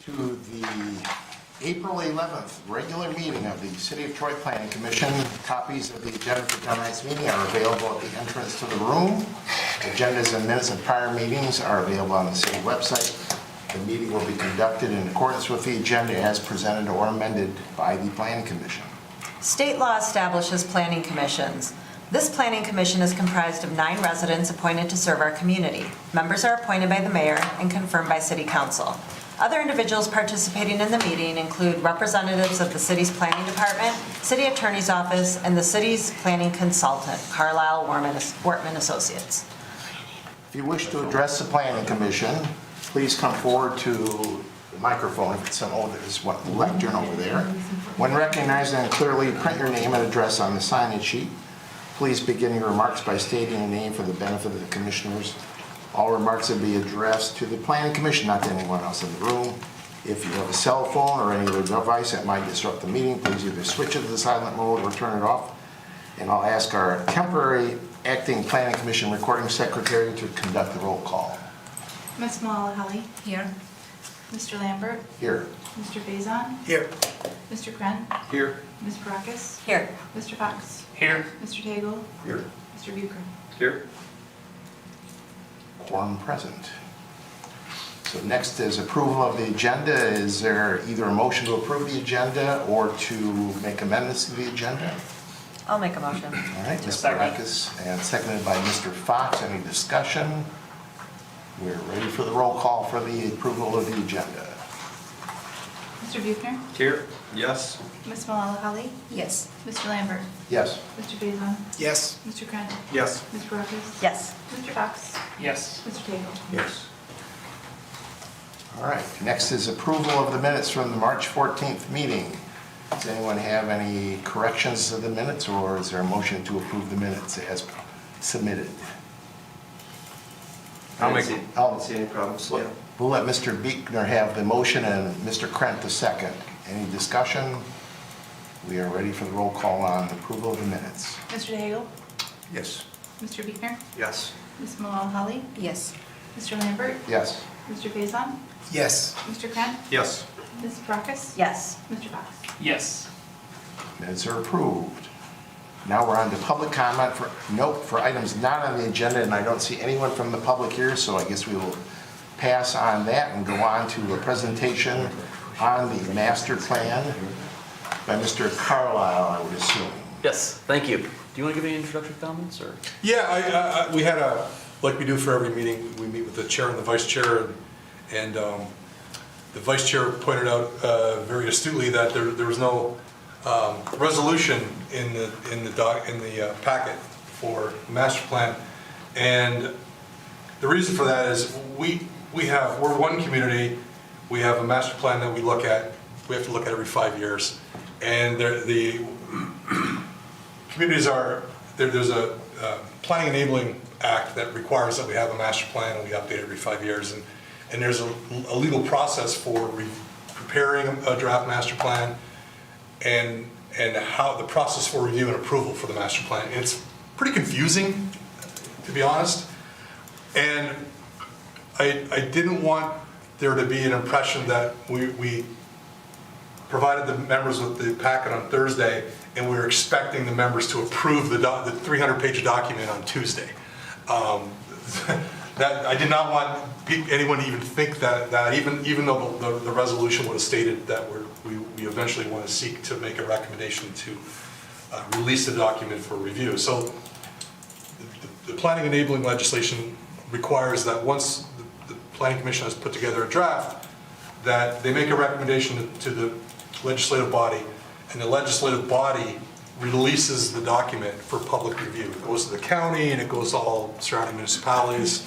To the April 11th regular meeting of the City of Troy Planning Commission. Copies of the agenda for tonight's meeting are available at the entrance to the room. Agendas and minutes of prior meetings are available on the city website. The meeting will be conducted in accordance with the agenda as presented or amended by the Planning Commission. State law establishes planning commissions. This planning commission is comprised of 9 residents appointed to serve our community. Members are appointed by the mayor and confirmed by city council. Other individuals participating in the meeting include representatives of the city's planning department, city attorney's office, and the city's planning consultant, Carlisle Wortman Associates. If you wish to address the Planning Commission, please come forward to the microphone if it's there's one lectern over there. When recognized, then clearly print your name and address on the sign-in sheet. Please begin your remarks by stating your name for the benefit of the commissioners. All remarks will be addressed to the Planning Commission, not to anyone else in the room. If you have a cell phone or any other device that might disrupt the meeting, please either switch it to the silent mode or turn it off. And I'll ask our temporary acting Planning Commission recording secretary to conduct the roll call. Ms. Malala-Helly. Here. Mr. Lambert. Here. Mr. Faison. Here. Mr. Kren. Here. Ms. Barakis. Here. Mr. Fox. Here. Mr. Tagle. Here. Mr. Bucher. Here. Quorum present. So next is approval of the agenda. Is there either a motion to approve the agenda or to make amendments to the agenda? I'll make a motion. All right, Ms. Second. Barakis, and seconded by Mr. Fox. Any discussion? We're ready for the roll call for the approval of the agenda. Mr. Buchner. Here. Yes. Ms. Malala-Helly. Yes. Mr. Lambert. Yes. Mr. Faison. Yes. Mr. Kren. Yes. Ms. Barakis. Yes. Mr. Fox. Yes. Mr. Tagle. Yes. All right, next is approval of the minutes from the March 14th meeting. Does anyone have any corrections to the minutes, or is there a motion to approve the minutes as submitted? I don't see any problems. Yeah. We'll let Mr. Buechner have the motion and Mr. Krent the second. Any discussion? We are ready for the roll call on approval of the minutes. Mr. Tagle. Yes. Mr. Buchner. Yes. Ms. Malala-Helly. Yes. Mr. Lambert. Yes. Mr. Faison. Yes. Mr. Kren. Yes. Ms. Barakis. Yes. Mr. Fox. Yes. Minutes are approved. Now we're on to public comment for items not on the agenda, and I don't see anyone from the public here, so I guess we will pass on that and go on to a presentation on the master plan by Mr. Carlisle, I would assume. Yes, thank you. Do you want to give any introductory comments, or? Yeah, we had like we do for every meeting, we meet with the chair and the vice chair, and the vice chair pointed out very astutely that there was no resolution in the packet for the master plan, and the reason for that is we're one community. We have a master plan that we look at. We have to look at every 5 years, and the communities there's a planning enabling act that requires that we have a master plan and we update it every 5 years, and there's a legal process for preparing a draft master plan and how the process for review and approval for the master plan. And it's pretty confusing, to be honest, and I didn't want there to be an impression that we provided the members with the packet on Thursday and we were expecting the members to approve the 300-page document on Tuesday. That I did not want anyone to even think that even though the resolution would have stated that we eventually want to seek to make a recommendation to release the document for review. So the planning enabling legislation requires that once the Planning Commission has put together a draft, that they make a recommendation to the legislative body, and the legislative body releases the document for public review. It goes to the county and it goes to all surrounding municipalities.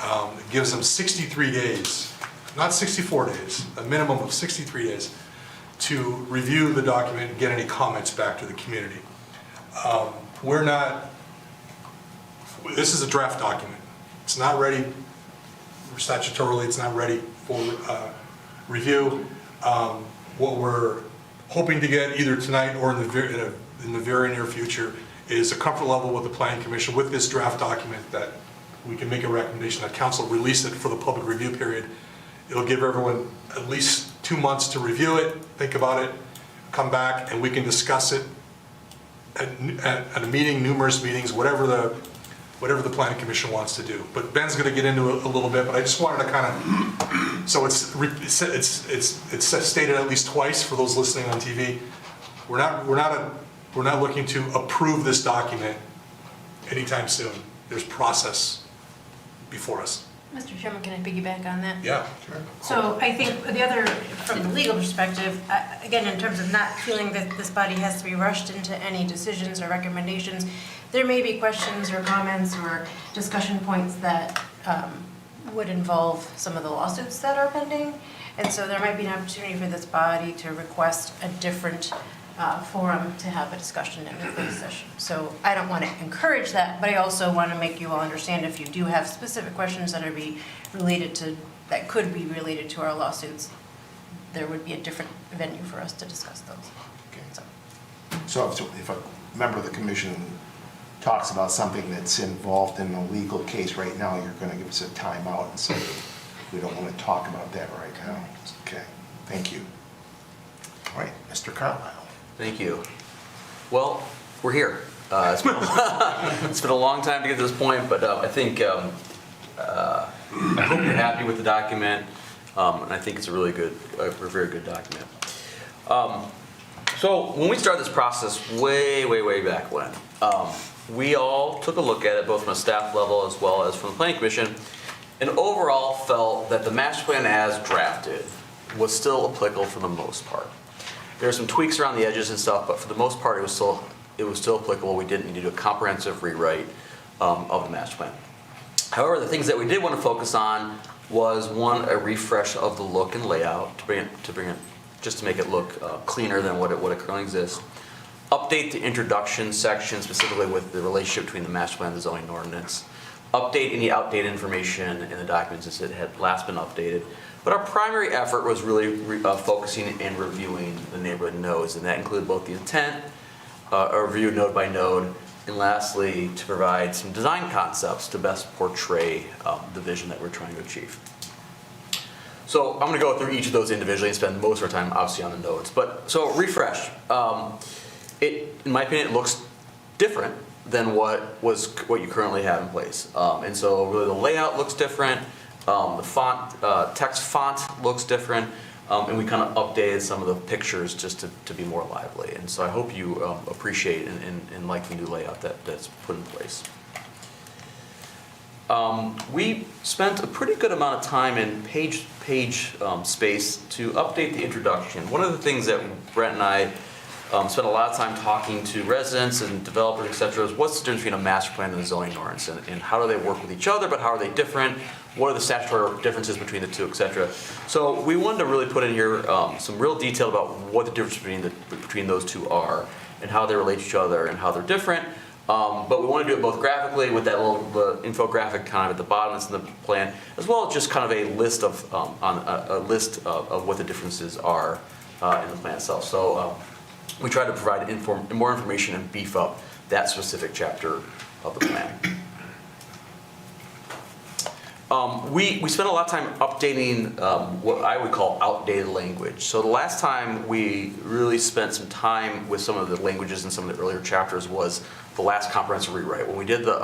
It gives them 63 days, not 64 days, a minimum of 63 days to review the document and get any comments back to the community. This is a draft document. It's not ready statutorily, it's not ready for review. What we're hoping to get either tonight or in the very near future is a comfort level with the Planning Commission with this draft document that we can make a recommendation that council release it for the public review period. It'll give everyone at least 2 2 months to review it, think about it, come back, and we can discuss it at a meeting, numerous meetings, whatever the planning commission wants to do. But Ben's going to get into it a little bit, but I just wanted to kind of, so it's stated at least twice for those listening on TV. We're not looking to approve this document anytime soon. There's process before us. Mr. Chairman, can I piggyback on that? Yeah, sure. So I think the other, from the legal perspective, again, in terms of not feeling that this body has to be rushed into any decisions or recommendations, there may be questions or comments or discussion points that would involve some of the lawsuits that are pending. And so there might be an opportunity for this body to request a different forum to have a discussion in a closed session. So I don't want to encourage that, but I also want to make you all understand if you do have specific questions that that could be related to our lawsuits, there would be a different venue for us to discuss those. Okay. So if a member of the commission talks about something that's involved in a legal case right now, you're going to give us a timeout and say, we don't want to talk about that right now. Okay, thank you. All right, Mr. Carlisle. Thank you. Well, we're here. It's been a long time to get to this point, but I think I hope you're happy with the document, and I think it's a very good document. So when we started this process way back when, we all took a look at it both from a staff level as well as from the Planning Commission, and overall felt that the master plan as drafted was still applicable for the most part. There are some tweaks around the edges and stuff, but for the most part, it was still applicable. We didn't need to do a comprehensive rewrite of the master plan. However, the things that we did want to focus on was, one, a refresh of the look and layout to bring it just to make it look cleaner than what it currently exists. Update the introduction section specifically with the relationship between the master plan and the zoning ordinance. Update any outdated information in the documents as it had last been updated. But our primary effort was really focusing and reviewing the neighborhood nodes, and that included both the intent, a review node by node, and lastly, to provide some design concepts to best portray the vision that we're trying to achieve. So I'm going to go through each of those individually and spend most of our time obviously on the nodes. But so refresh, in my opinion, it looks different than what you currently have in place, and so really the layout looks different. The font, text font looks different, and we kind of updated some of the pictures just to be more lively. And so I hope you appreciate and like the new layout that's put in place. We spent a pretty good amount of time in page space to update the introduction. One of the things that Brent and I spent a lot of time talking to residents and developers, et cetera, is what's the difference between a master plan and a zoning ordinance, and how do they work with each other, but how are they different? What are the statutory differences between the two, et cetera? So we wanted to really put in here some real detail about what the difference between those two are and how they relate to each other and how they're different. But we want to do it both graphically with that little infographic kind of at the bottom that's in the plan, as well as just kind of a list of what the differences are in the plan itself. So we try to provide more information and beef up that specific chapter of the plan. We spent a lot of time updating what I would call outdated language. So the last time we really spent some time with some of the languages in some of the earlier chapters was the last comprehensive rewrite. When we did the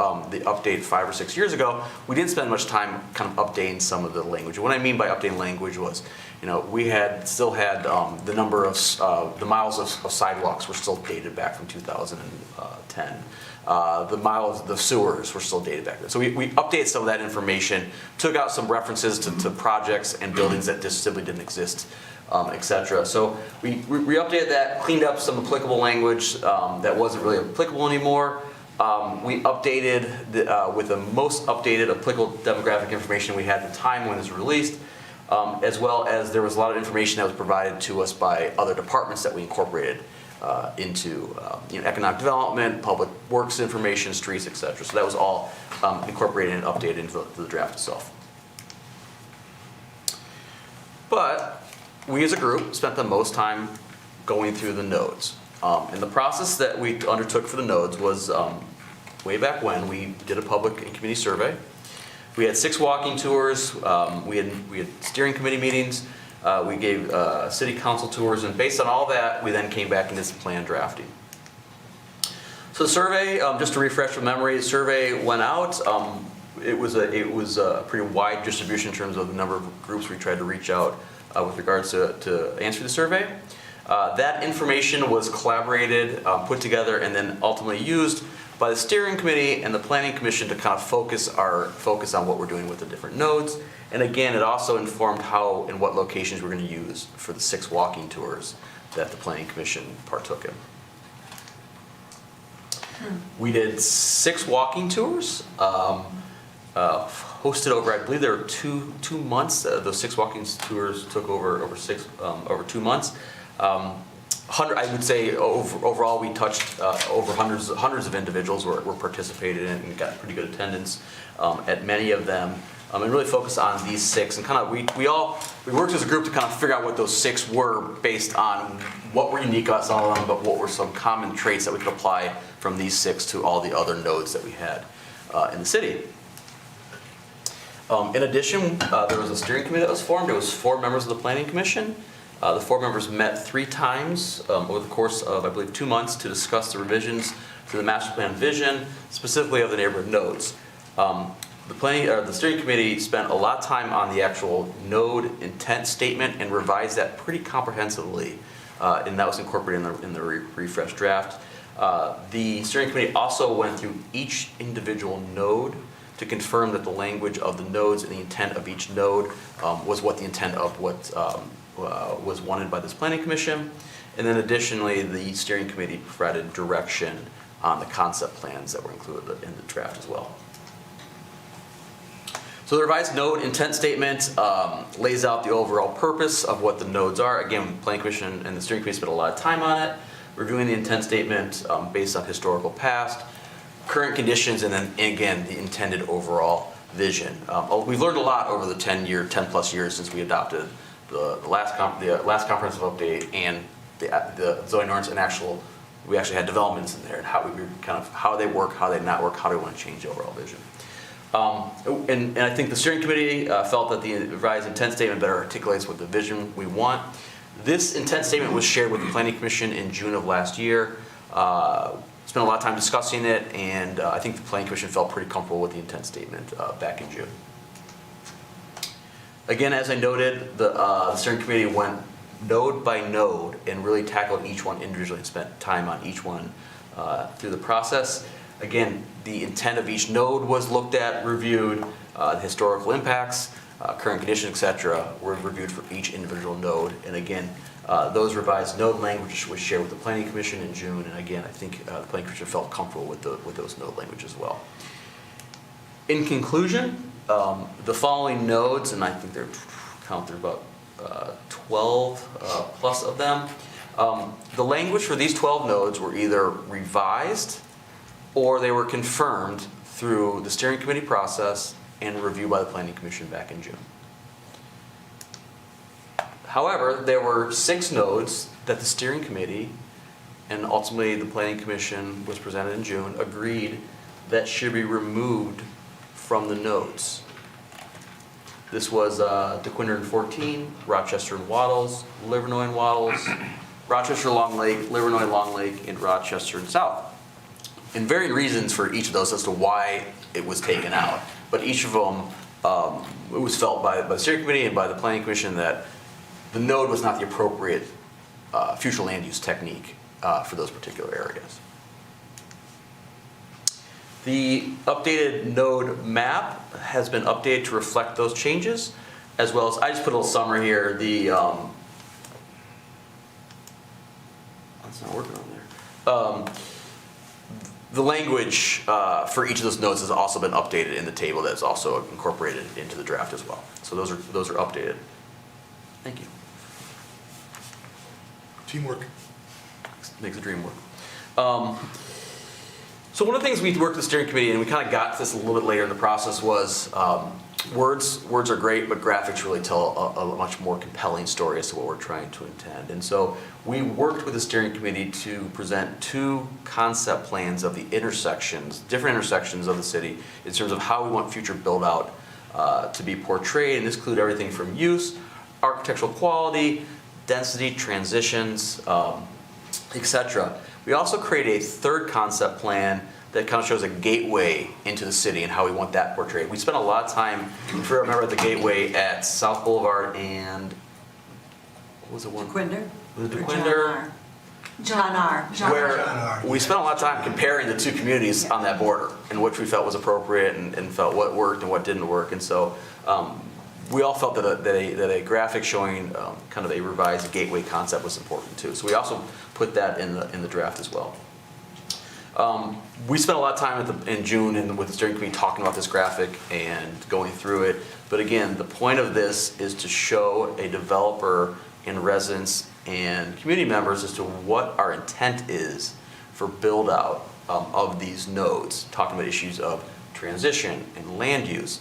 update 5 or 6 years ago, we didn't spend much time kind of updating some of the language. What I mean by updating language was, we still had the number of the miles of sidewalks were still dated back from 2010. The sewers were still dated back then. So we updated some of that information, took out some references to projects and buildings that just simply didn't exist, et cetera. So we updated that, cleaned up some applicable language that wasn't really applicable anymore. We updated with the most updated applicable demographic information we had at the time when it was released, as well as there was a lot of information that was provided to us by other departments that we incorporated into economic development, public works information, streets, et cetera. So that was all incorporated and updated into the draft itself. But we as a group spent the most time going through the nodes. And the process that we undertook for the nodes was way back when we did a public and community survey. We had 6 walking tours, we had steering committee meetings, We gave city council tours, and based on all that, we then came back into some plan drafting. So the survey, just to refresh your memory, the survey went out. It was a pretty wide distribution in terms of the number of groups we tried to reach out with regards to answer the survey. That information was collaborated, put together, and then ultimately used by the steering committee and the planning commission to kind of focus on what we're doing with the different nodes. And again, it also informed how and what locations we're going to use for the 6 walking tours that the planning commission partook in. We did 6 walking tours, hosted over, I believe there were two months. Those 6 walking tours took over 2 months. I would say overall we touched over hundreds of individuals were participated in and got pretty good attendance at many of them. And really focused on these 6, and kind of we worked as a group to kind of figure out what those 6 were based on what were unique about some of them, but what were some common traits that we could apply from these 6 to all the other nodes that we had in the city. In addition, there was a steering committee that was formed. It was 4 members of the planning commission. The 4 members met 3 times over the course of, I believe, 2 months to discuss the revisions to the master plan vision, specifically of the neighborhood nodes. The steering committee spent a lot of time on the actual node intent statement and revised that pretty comprehensively, and that was incorporated in the refresh draft. The steering committee also went through each individual node to confirm that the language of the nodes and the intent of each node was what the intent of what was wanted by this planning commission. And then additionally, the steering committee provided direction on the concept plans that were included in the draft as well. So the revised node intent statement lays out the overall purpose of what the nodes are. Again, the planning commission and the steering committee spent a lot of time on it, reviewing the intent statement based on historical past, current conditions, and then again, the intended overall vision. We've learned a lot over the 10 plus years since we adopted the last comprehensive update and the zoning ordinance, and we actually had developments in there and how they work, how they not work, how do we want to change the overall vision. And I think the steering committee felt that the revised intent statement better articulates what the vision we want. This intent statement was shared with the planning commission in June of last year. Spent a lot of time discussing it, and I think the planning commission felt pretty comfortable with the intent statement back in June. Again, as I noted, the steering committee went node by node and really tackled each one individually and spent time on each one through the process. Again, the intent of each node was looked at, reviewed, the historical impacts, current conditions, etc. were reviewed for each individual node. And again, those revised node language was shared with the planning commission in June. And again, I think the planning commission felt comfortable with those node language as well. In conclusion, the following nodes, and I think there are about 12 plus of them. The language for these 12 nodes were either revised or they were confirmed through the steering committee process and review by the planning commission back in June. However, there were 6 nodes that the steering committee and ultimately the planning commission was presented in June agreed that should be removed from the nodes. This was DeQuinder and 14, Rochester and Wattles, Livernois and Wattles, Rochester Long Lake, Livernois Long Lake, and Rochester and South. And varying reasons for each of those as to why it was taken out. But each of them, it was felt by the steering committee and by the planning commission that the node was not the appropriate future land use technique for those particular areas. The updated node map has been updated to reflect those changes, as well as, I just put a little summary here, that's not working on there. The language for each of those nodes has also been updated in the table that is also incorporated into the draft as well. So those are updated. Thank you. Teamwork. Makes the dream work. So one of the things we worked with the steering committee, and we kind of got to this a little bit later in the process, was words are great, but graphics really tell a much more compelling story as to what we're trying to intend. And so we worked with the steering committee to present 2 concept plans of the different intersections of the city in terms of how we want future build out to be portrayed, and this include everything from use, architectural quality, density, transitions, etc. We also create a third concept plan that kind of shows a gateway into the city and how we want that portrayed. We spent a lot of time, if you remember, at the gateway at South Boulevard and, what was it one? Quinder? Was it Or Quinder? John R. Where we spent a lot of time comparing the two communities on that border and which we felt was appropriate and felt what worked and what didn't work. And so we all felt that a graphic showing kind of a revised gateway concept was important too. So we also put that in the draft as well. We spent a lot of time in June with the steering committee talking about this graphic and going through it. But again, the point of this is to show a developer and residents and community members as to what our intent is for build out of these nodes, talking about issues of transition and land use.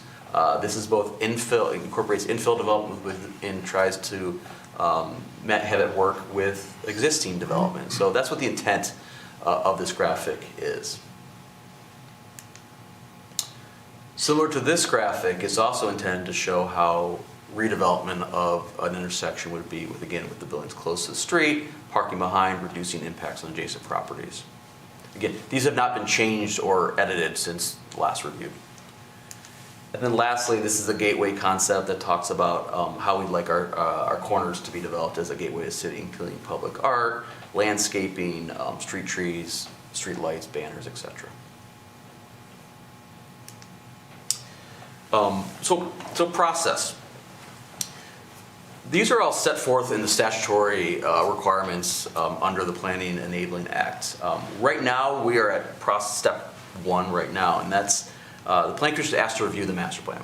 This is both infill, incorporates infill development and tries to have it work with existing development. So that's what the intent of this graphic is. Similar to this graphic, it's also intended to show how redevelopment of an intersection would be with the buildings close to the street, parking behind, reducing impacts on adjacent properties. Again, these have not been changed or edited since the last review. And then lastly, this is a gateway concept that talks about how we'd like our corners to be developed as a gateway to city, including public art, landscaping, street trees, street lights, banners, etc. So process. These are all set forth in the statutory requirements under the Planning Enabling Act. Right now, we are at process step 1 right now, and that's the Planning Commission is asked to review the master plan.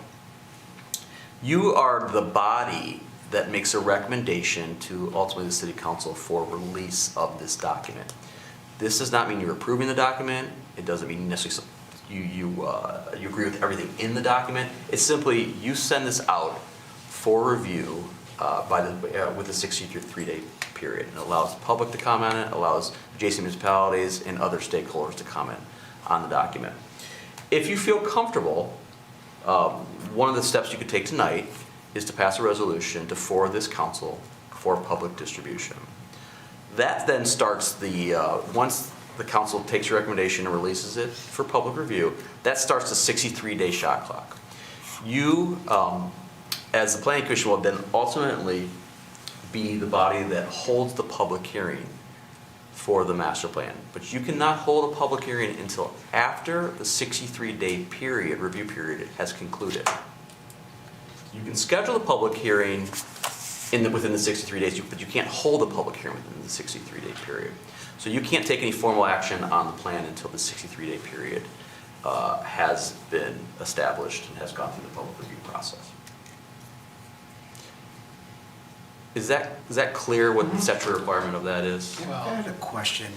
You are the body that makes a recommendation to ultimately the City Council for release of this document. This does not mean you're approving the document. It doesn't mean necessarily you agree with everything in the document. It's simply you send this out for review with a 63-day period. And it allows the public to comment on it, allows adjacent municipalities and other stakeholders to comment on the document. If you feel comfortable, one of the steps you could take tonight is to pass a resolution to forward this council for public distribution. That then starts once the council takes your recommendation and releases it for public review, that starts the 63-day shot clock. You, as the Planning Commission, will then ultimately be the body that holds the public hearing for the master plan. But you cannot hold a public hearing until after the 63-day period, review period, has concluded. You can schedule a public hearing within the 63 days, but you can't hold a public hearing within the 63-day period. So you can't take any formal action on the plan until the 63-day period has been established and has gone through the public review process. Is that clear what the statutory requirement of that is? I had a question.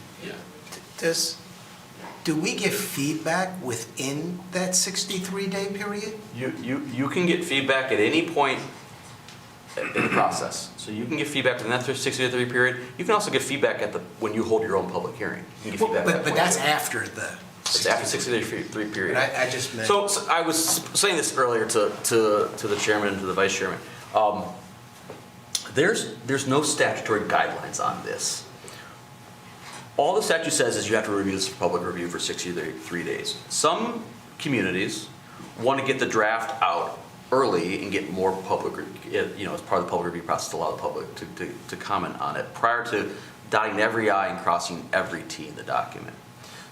Do we get feedback within that 63-day period? You can get feedback at any point in the process. So you can get feedback within that 63-day period. You can also get feedback when you hold your own public hearing. You can get feedback at that But point that's too. after the... It's after 60-day period. But I just meant... So I was saying this earlier to the chairman and to the vice chairman. There's no statutory guidelines on this. All the statute says is you have to review this for public review for 63 days. Some communities want to get the draft out early and get more public, as part of the public review process to allow the public to comment on it prior to dotting every I and crossing every T in the document.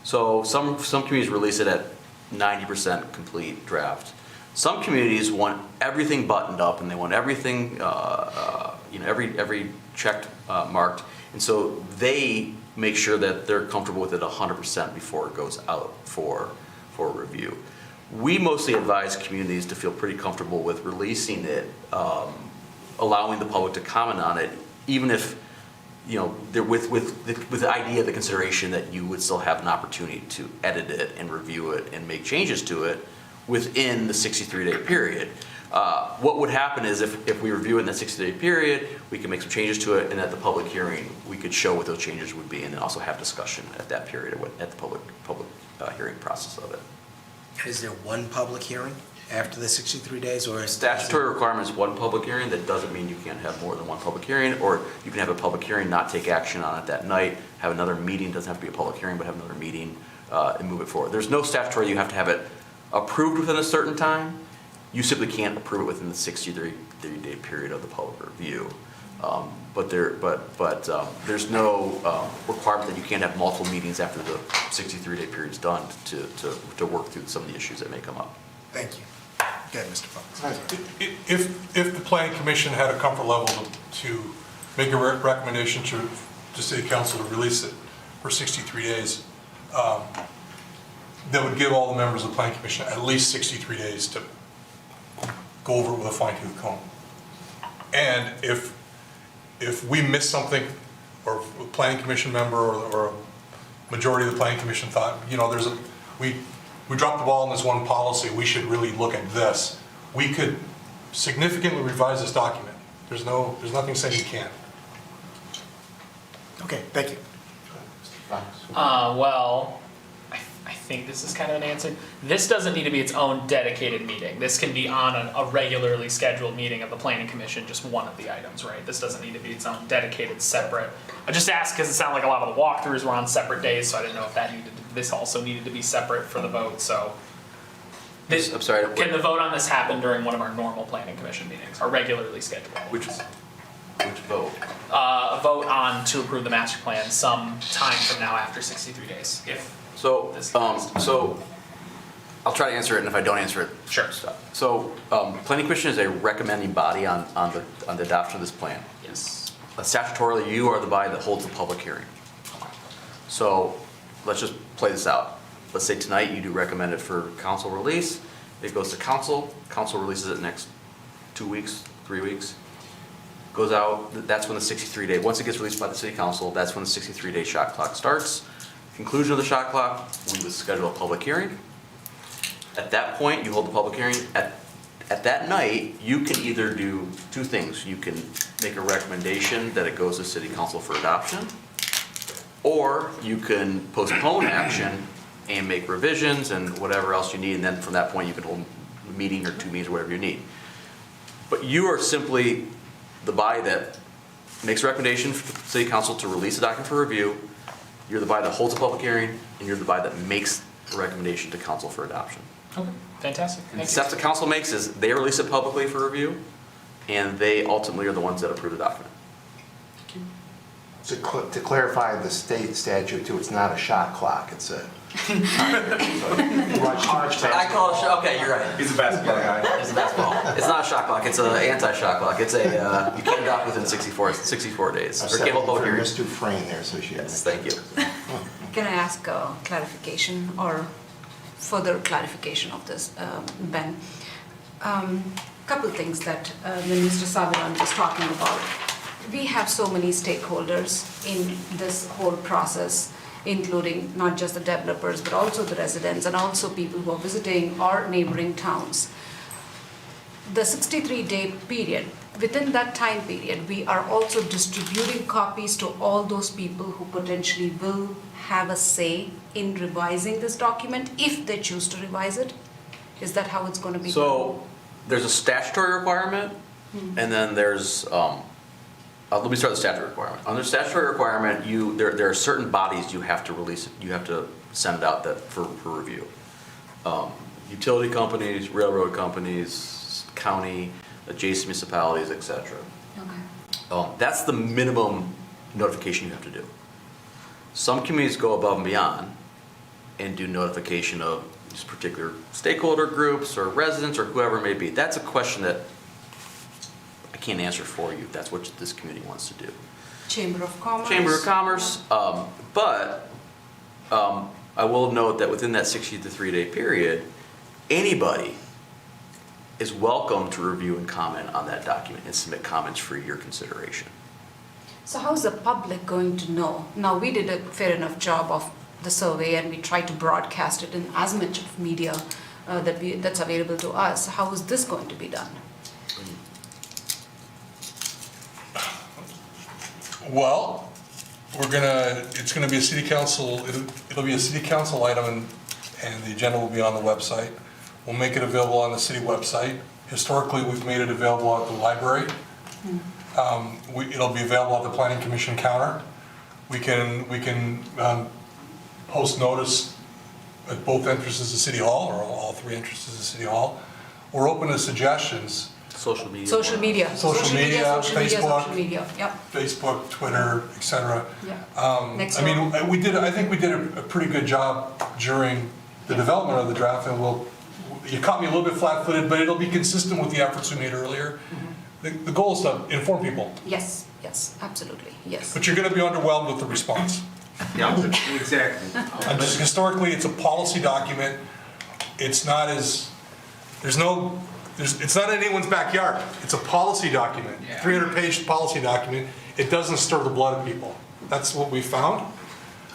So some communities release it at 90% complete draft. Some communities want everything buttoned up and they want everything, every checked marked, and so they make sure that they're comfortable with it 100% before it goes out for review. We mostly advise communities to feel pretty comfortable with releasing it, allowing the public to comment on it, even if they're with the idea, the consideration that you would still have an opportunity to edit it and review it and make changes to it within the 63-day period. What would happen is if we review it in that 60-day period, we can make some changes to it, and at the public hearing, we could show what those changes would be, and then also have discussion at that period at the public hearing process of it. Is there one public hearing? after the 63 days, or is Statutory requirement is one public hearing. That doesn't mean you can't have more than one public hearing, or you can have a public hearing, not take action on it that night, have another meeting, doesn't have to be a public hearing, but have another meeting and move it forward. There's no statutory, you have to have it approved within a certain time. You simply can't approve it within the 63-day period of the public review. But there's no requirement that you can't have multiple meetings after the 63-day period is done to work through some of the issues that may come up. Thank you. Go ahead, Mr. Fox. If the planning commission had a comfort level to make a recommendation to city council to release it for 63 days, that would give all the members of the planning commission at least 63 days to go over it with a fine tooth comb. And if we miss something, or a planning commission member or a majority of the planning commission thought, you know, we dropped the ball on this one policy, we should really look at this, we could significantly revise this document. There's nothing saying you can't. Okay, thank you. Well, I think this is kind of an answer. This doesn't need to be its own dedicated meeting. This can be on a regularly scheduled meeting of the planning commission, just one of the items, right? This doesn't need to be its own dedicated, separate. I just asked because it sounded like a lot of the walkthroughs were on separate days, so I didn't know if this also needed to be separate for the vote, so. I'm sorry. Can the vote on this happen during one of our normal planning commission meetings, our regularly scheduled? Which vote? A vote on to approve the master plan some time from now after 63 days, if. So I'll try to answer it, and if I don't answer it, Sure. stop. So, planning commission is a recommending body on the adoption of this plan. Yes. Statutorily, you are the body that holds the public hearing. So, let's just play this out. Let's say tonight you do recommend it for council release. It goes to council. Council releases it next 2 weeks, 3 weeks. Goes out. That's when the 63-day. Once it gets released by the city council, that's when the 63-day shot clock starts. Conclusion of the shot clock, we would schedule a public hearing. At that point, you hold the public hearing. At that night, you can either do two things. You can make a recommendation that it goes to city council for adoption, or you can postpone action and make revisions and whatever else you need, and then from that point, you can hold a meeting or 2 meetings, or whatever you need. But you are simply the body that makes a recommendation for the city council to release the document for review. You're the body that holds a public hearing, and you're the body that makes a recommendation to council for adoption. Okay, fantastic. And the Thank steps the council makes is they release it publicly for review, and they ultimately are the ones that approve the document. To clarify the state statute too, it's not a shot clock, it's a. I call it, okay, you're right. He's a basketball guy. It's a basketball. It's not a shot clock, it's an anti-shot clock. It's a, you can't adopt within 64 days. Or can't hold public For hearing. Ms. Dufresne there, so she. Yes, thank you. Can I ask a clarification or further clarification of this, Ben? Couple things that when Mr. Saviran was talking about. We have so many stakeholders in this whole process, including not just the developers, but also the residents and also people who are visiting our neighboring towns. The 63-day period, within that time period, we are also distributing copies to all those people who potentially will have a say in revising this document if they choose to revise it? Is that how it's going to be? So, there's a statutory requirement, and then there's, let me start with the statutory requirement. Under statutory requirement, there are certain bodies you have to release, you have to send out that for review. Utility companies, railroad companies, county, adjacent municipalities, et cetera. Okay. That's the minimum notification you have to do. Some communities go above and beyond and do notification of just particular stakeholder groups or residents or whoever it may be. That's a question that I can't answer for you. That's what this community wants to do. Chamber of Commerce? Chamber of Commerce, but I will note that within that 63-day period, anybody is welcome to review and comment on that document and submit comments for your consideration. So how's the public going to know? Now, we did a fair enough job of the survey and we tried to broadcast it in as much of media that's available to us. How is this going to be done? Well, it's gonna be a city council, it'll be a city council item and the agenda will be on the website. We'll make it available on the city website. Historically, we've made it available at the library. It'll be available at the planning commission counter. We can post notice at both entrances to City Hall, or all three entrances to City Hall. We're open to suggestions. Social media. Social media. Social media, Facebook. Social media, yep, Facebook, Twitter, et cetera. yeah. Next I mean, I think we did a pretty good job during the development of the draft, and you caught me a little bit flat-footed, but it'll be consistent with the efforts we made earlier. The goal is to inform people, Yes, yes, absolutely, yes. but you're gonna be underwhelmed with the response. Yeah, exactly. And just historically, it's a policy document. It's not it's not in anyone's backyard. It's a policy document, 300-page policy document. It doesn't stir the blood of people. That's what we found.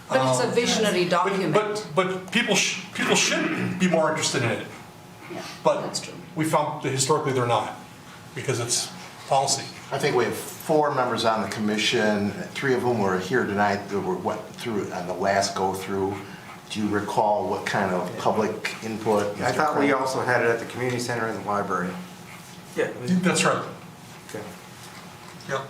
But it's a visionary document. But people should be more interested in it. Yeah, But that's true. we found that historically they're not, because it's policy. I think we have 4 members on the commission, 3 of whom were here tonight, that went through it on the last go-through. Do you recall what kind of public input? I thought we Mr. Craig? also had it at the community center and the library. Yeah. That's right. Okay. Yep.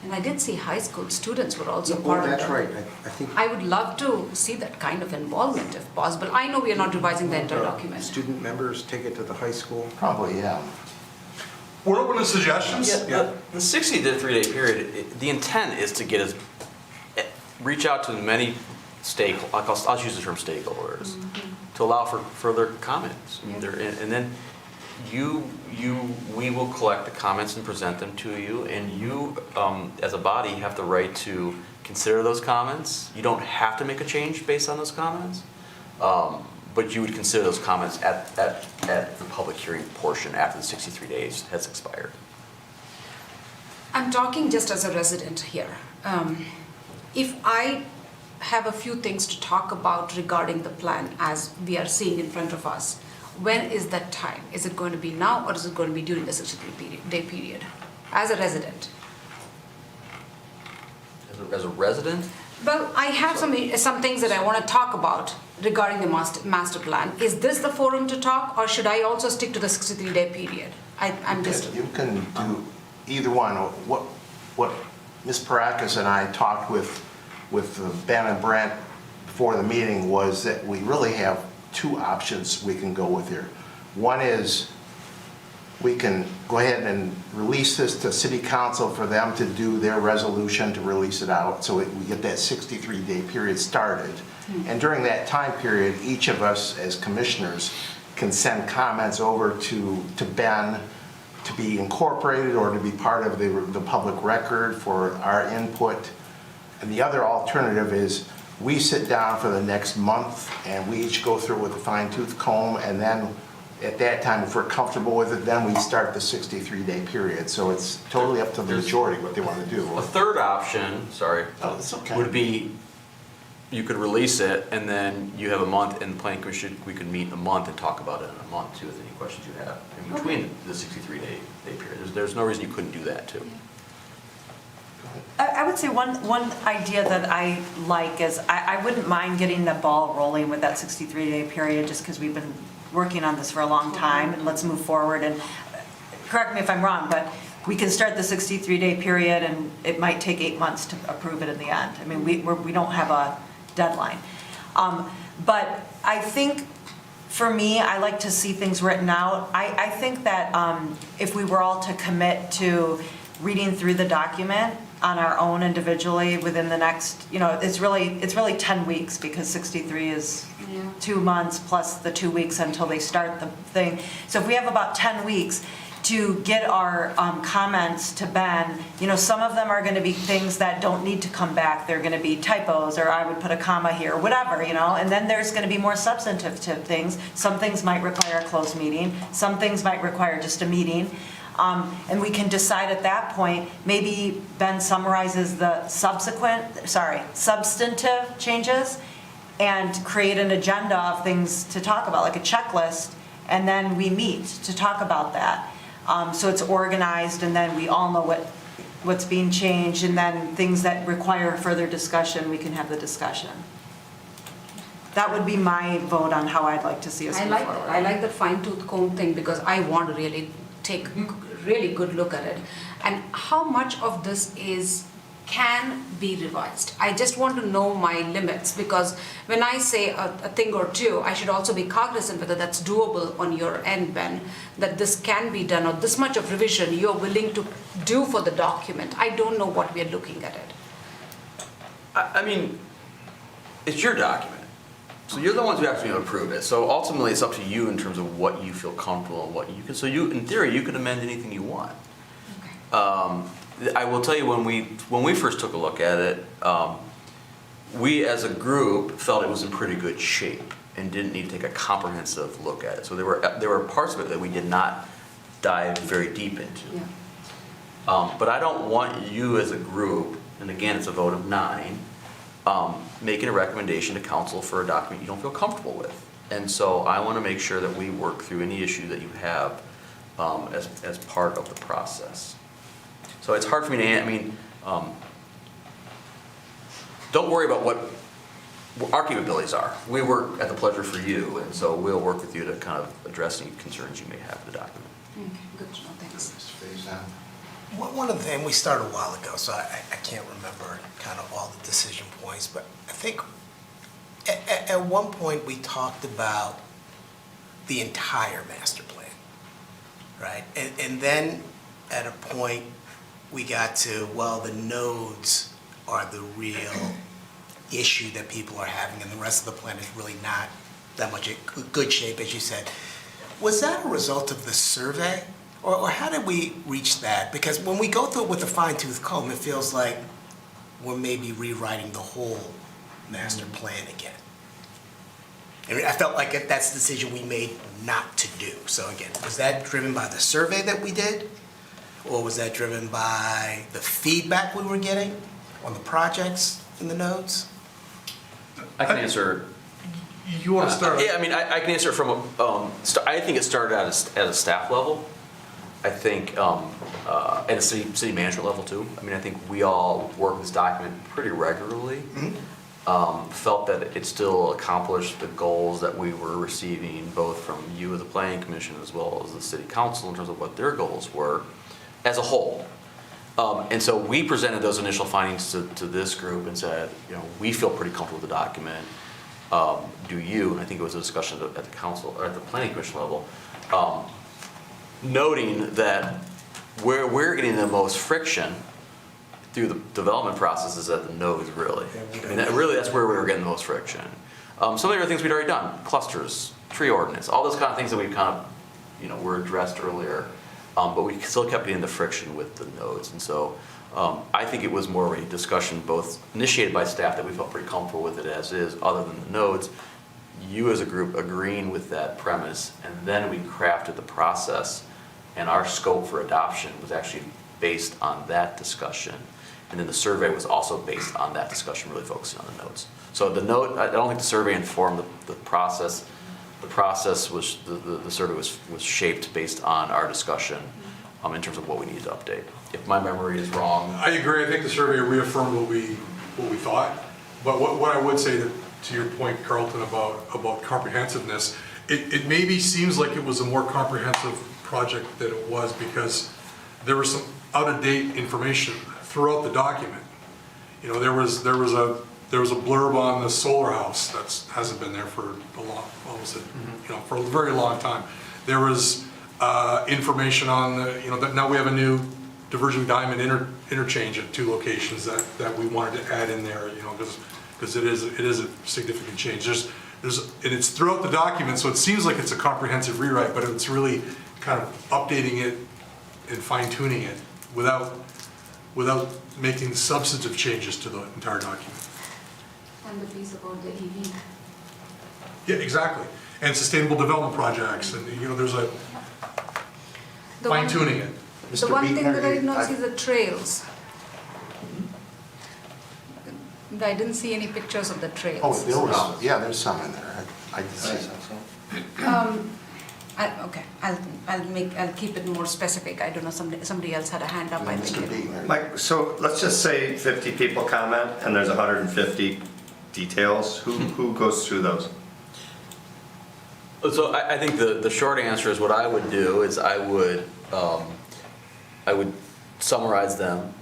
And I did see high school students were also Oh, part of that's that. right. I think I would love to see that kind of involvement if possible. I know we are not revising the entire document. student members take it to the high school. Probably, yeah. We're open to suggestions. Yeah, the 63-day period, the intent is to reach out to many I'll use the term stakeholders, to allow for further comments. And then we will collect the comments and present them to you, and you, as a body, have the right to consider those comments. You don't have to make a change based on those comments, but you would consider those comments at the public hearing portion after the 63 days has expired. I'm talking just as a resident here. If I have a few things to talk about regarding the plan as we are seeing in front of us, when is that time? Is it going to be now, or is it going to be during the 63-day period? As a resident. As a resident? Well, I have some things that I want to talk about regarding the master plan. Is this the forum to talk, or should I also stick to the 63-day period? I'm just... You can do either one. What Ms. Parakis and I talked with Ben and Brent before the meeting was that we really have 2 options we can go with here. One is we can go ahead and release this to City Council for them to do their resolution to release it out, so we get that 63-day period started. And during that time period, each of us as commissioners can send comments over to Ben to be incorporated or to be part of the public record for our input. And the other alternative is we sit down for the next month and we each go through with a fine-tooth comb, and then at that time, if we're comfortable with it, then we start the 63-day period. So it's totally up to the majority what they want to do. A third option, Oh, it's okay. would be you could release it, and then you have a month, and the planning commission, we could meet in a month and talk about it in a month too, with any questions you have in between the 63-day period. There's no reason you couldn't do that too. I would say one idea that I like is I wouldn't mind getting the ball rolling with that 63-day period, just because we've been working on this for a long time, and let's move forward. And correct me if I'm wrong, but we can start the 63-day period and it might take 8 months to approve it in the end. I mean, we don't have a deadline. But I think, for me, I like to see things written out. I think that if we were all to commit to reading through the document on our own individually within the next, it's really 10 weeks, because 63 is 2 months plus the 2 weeks until they start the thing. So if we have about 10 weeks to get our comments to Ben, some of them are going to be things that don't need to come back. They're going to be typos, or I would put a comma here, whatever, and then there's going to be more substantive things. Some things might require a closed meeting. Some things might require just a meeting. And we can decide at that point, maybe Ben summarizes the substantive changes and create an agenda of things to talk about, like a checklist, and then we meet to talk about that. So it's organized, and then we all know what's being changed, and then things that require further discussion, we can have the discussion. that would be my vote on how I'd like to see us I move like forward. that. I like the fine tooth comb thing because I want to really take really good look at it. And how much of this can be revised? I just want to know my limits because when I say a thing or two, I should also be cognizant whether that's doable on your end, Ben, that this can be done or this much of revision you're willing to do for the document. I don't know what we're looking at it. I mean, it's your document. So you're the ones who have to approve it. So ultimately, it's up to you in terms of what you feel comfortable and what you can. So you, in theory, you can amend anything you want. I will tell you, when we first took a look at it, we as a group felt it was in pretty good shape and didn't need to take a comprehensive look at it. So there were parts of it that we did not dive very deep into. Yeah. But I don't want you as a group, and again, it's a vote of 9, making a recommendation to council for a document you don't feel comfortable with. And so I want to make sure that we work through any issue that you have as part of the process. So it's hard for me to, don't worry about what our capabilities are. We work at the pleasure for you, and so we'll work with you to kind of address any concerns you may have with the document. Okay, good to know, thanks. Mr. Faison? One of the things, we started a while ago, so I can't remember kind of all the decision points, but I think at one point we talked about the entire master plan, right? And then at a point we got to, well, the nodes are the real issue that people are having and the rest of the plan is really not that much in good shape, as you said. Was that a result of the survey? Or how did we reach that? Because when we go through it with a fine-tooth comb, it feels like we're maybe rewriting the whole master plan again. And I felt like that's the decision we made not to do. So again, was that driven by the survey that we did? Or was that driven by the feedback we were getting on the projects in the nodes? I can answer. You want to start? Yeah, I can answer from I think it started at a staff level. I think at a city management level too. I think we all work with this document pretty regularly. Felt that it still accomplished the goals that we were receiving both from you as a planning commission as well as the city council in terms of what their goals were as a whole. And so we presented those initial findings to this group and said, we feel pretty comfortable with the document. Do you? And I think it was a discussion at the council or at the planning commission level. Noting that where we're getting the most friction through the development process is at the nodes, really. That's where we were getting the most friction. Some of the other things we'd already done, clusters, tree ordinance, all those kind of things that we've kind of, were addressed earlier, but we still kept getting the friction with the nodes. And so I think it was more of a discussion both initiated by staff that we felt pretty comfortable with it as is, other than the nodes, you as a group agreeing with that premise, and then we crafted the process. And our scope for adoption was actually based on that discussion. And then the survey was also based on that discussion, really focusing on the nodes. So the note, I don't think the survey informed the process. The process was, the survey was shaped based on our discussion in terms of what we needed to update. If my memory is wrong. I agree. I think the survey reaffirmed what we thought. But what I would say to your point, Carlton, about comprehensiveness, it maybe seems like it was a more comprehensive project than it was because there was some out-of-date information throughout the document. There was a blurb on the solar house that hasn't been there for for a very long time. There was information on that now we have a new diverging diamond interchange at 2 locations that we wanted to add in there, because it is a significant change. And it's throughout the document, so it seems like it's a comprehensive rewrite, but it's really kind of updating it and fine-tuning it without making substantive changes to the entire document. And the piece about the EV. Yeah, exactly. And sustainable development projects, and there's a fine-tuning it. The one thing that I did not see is the trails. I didn't see any pictures of the trails. Oh, there was, there's some in there. I did see some. Okay, I'll keep it more specific. I don't know, somebody else had a hand up, I Mr. think. B. Mike, so let's just say 50 people comment and there's 150 details? Who goes through those? So I think the short answer is what I would do is I would summarize them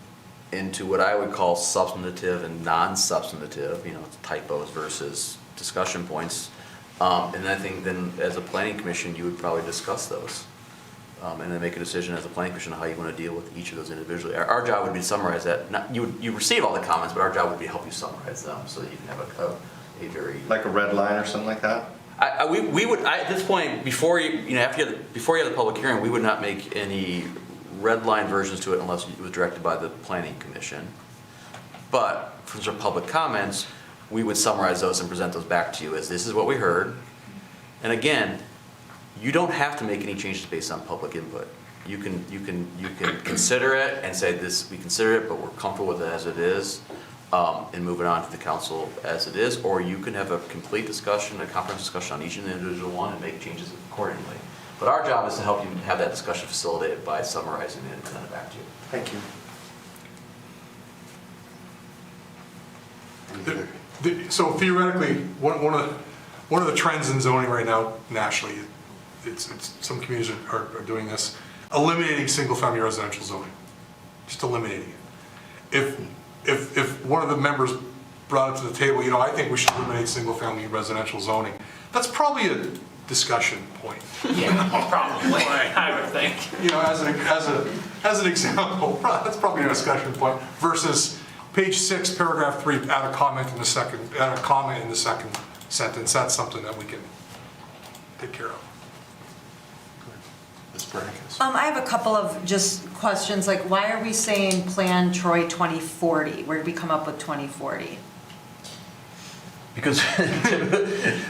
into what I would call substantive and non-substantive, typos versus discussion points. And I think then as a planning commission, you would probably discuss those. And then make a decision as a planning commission on how you want to deal with each of those individually. Our job would be to summarize that. You receive all the comments, but our job would be to help you summarize them so that you can have a very. Like a red line or something like that? We would at this point, before you have the public hearing, we would not make any red line versions to it unless it was directed by the planning commission. But for sort of public comments, we would summarize those and present those back to you as this is what we heard. And again, you don't have to make any changes based on public input. You can consider it and say we consider it, but we're comfortable with it as it is. And move it on to the council as it is, or you can have a complete discussion, a comprehensive discussion on each individual one and make changes accordingly. But our job is to help you have that discussion facilitated by summarizing it and sending it back to you. Thank you. So theoretically, one of the trends in zoning right now nationally, it's some communities are doing this, eliminating single-family residential zoning, just eliminating it. If one of the members brought it to the table, I think we should eliminate single-family residential zoning, that's probably a discussion point. Yeah, probably, I would think. As an example, that's probably a discussion point versus page 6, paragraph 3, add a comment in the second sentence. That's something that we can take care of. Ms. Bernakis. I have a couple of just questions, like why are we saying Plan Troy 2040? Where did we come up with 2040? Because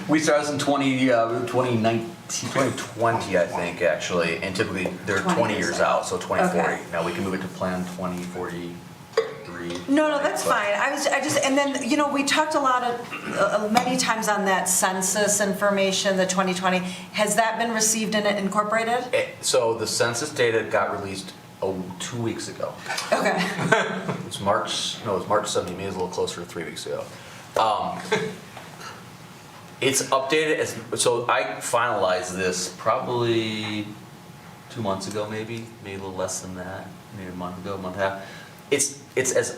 we started in 2020, I think, actually, and typically they're 20 years out, so 2040. Okay. Now we can move it to Plan 2043. No, that's fine. And then, we talked a lot of, many times on that census information, the 2020. Has that been received and incorporated? So the census data got released 2 weeks ago. Okay. It's March 7th, maybe it's a little closer to 3 weeks ago. It's updated, so I finalized this probably 2 months ago, maybe a little less than that, maybe a month ago, a month and a half. It's as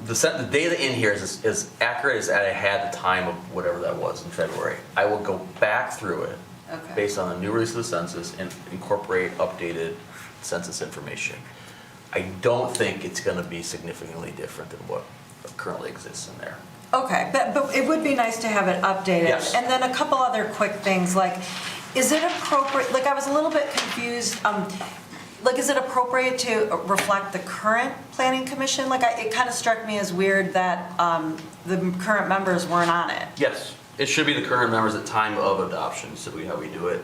the data in here is as accurate as I had at the time of whatever that was in February. I will go back through it based on the new release of the census and incorporate updated census information. I don't think it's going to be significantly different than what currently exists in there. Okay, but it would be nice to have it updated. Yes. And then a couple other quick things, like, is it appropriate, I was a little bit confused, is it appropriate to reflect the current planning commission? It kind of struck me as weird that the current members weren't on it. Yes, it should be the current members at time of adoption, typically how we do it.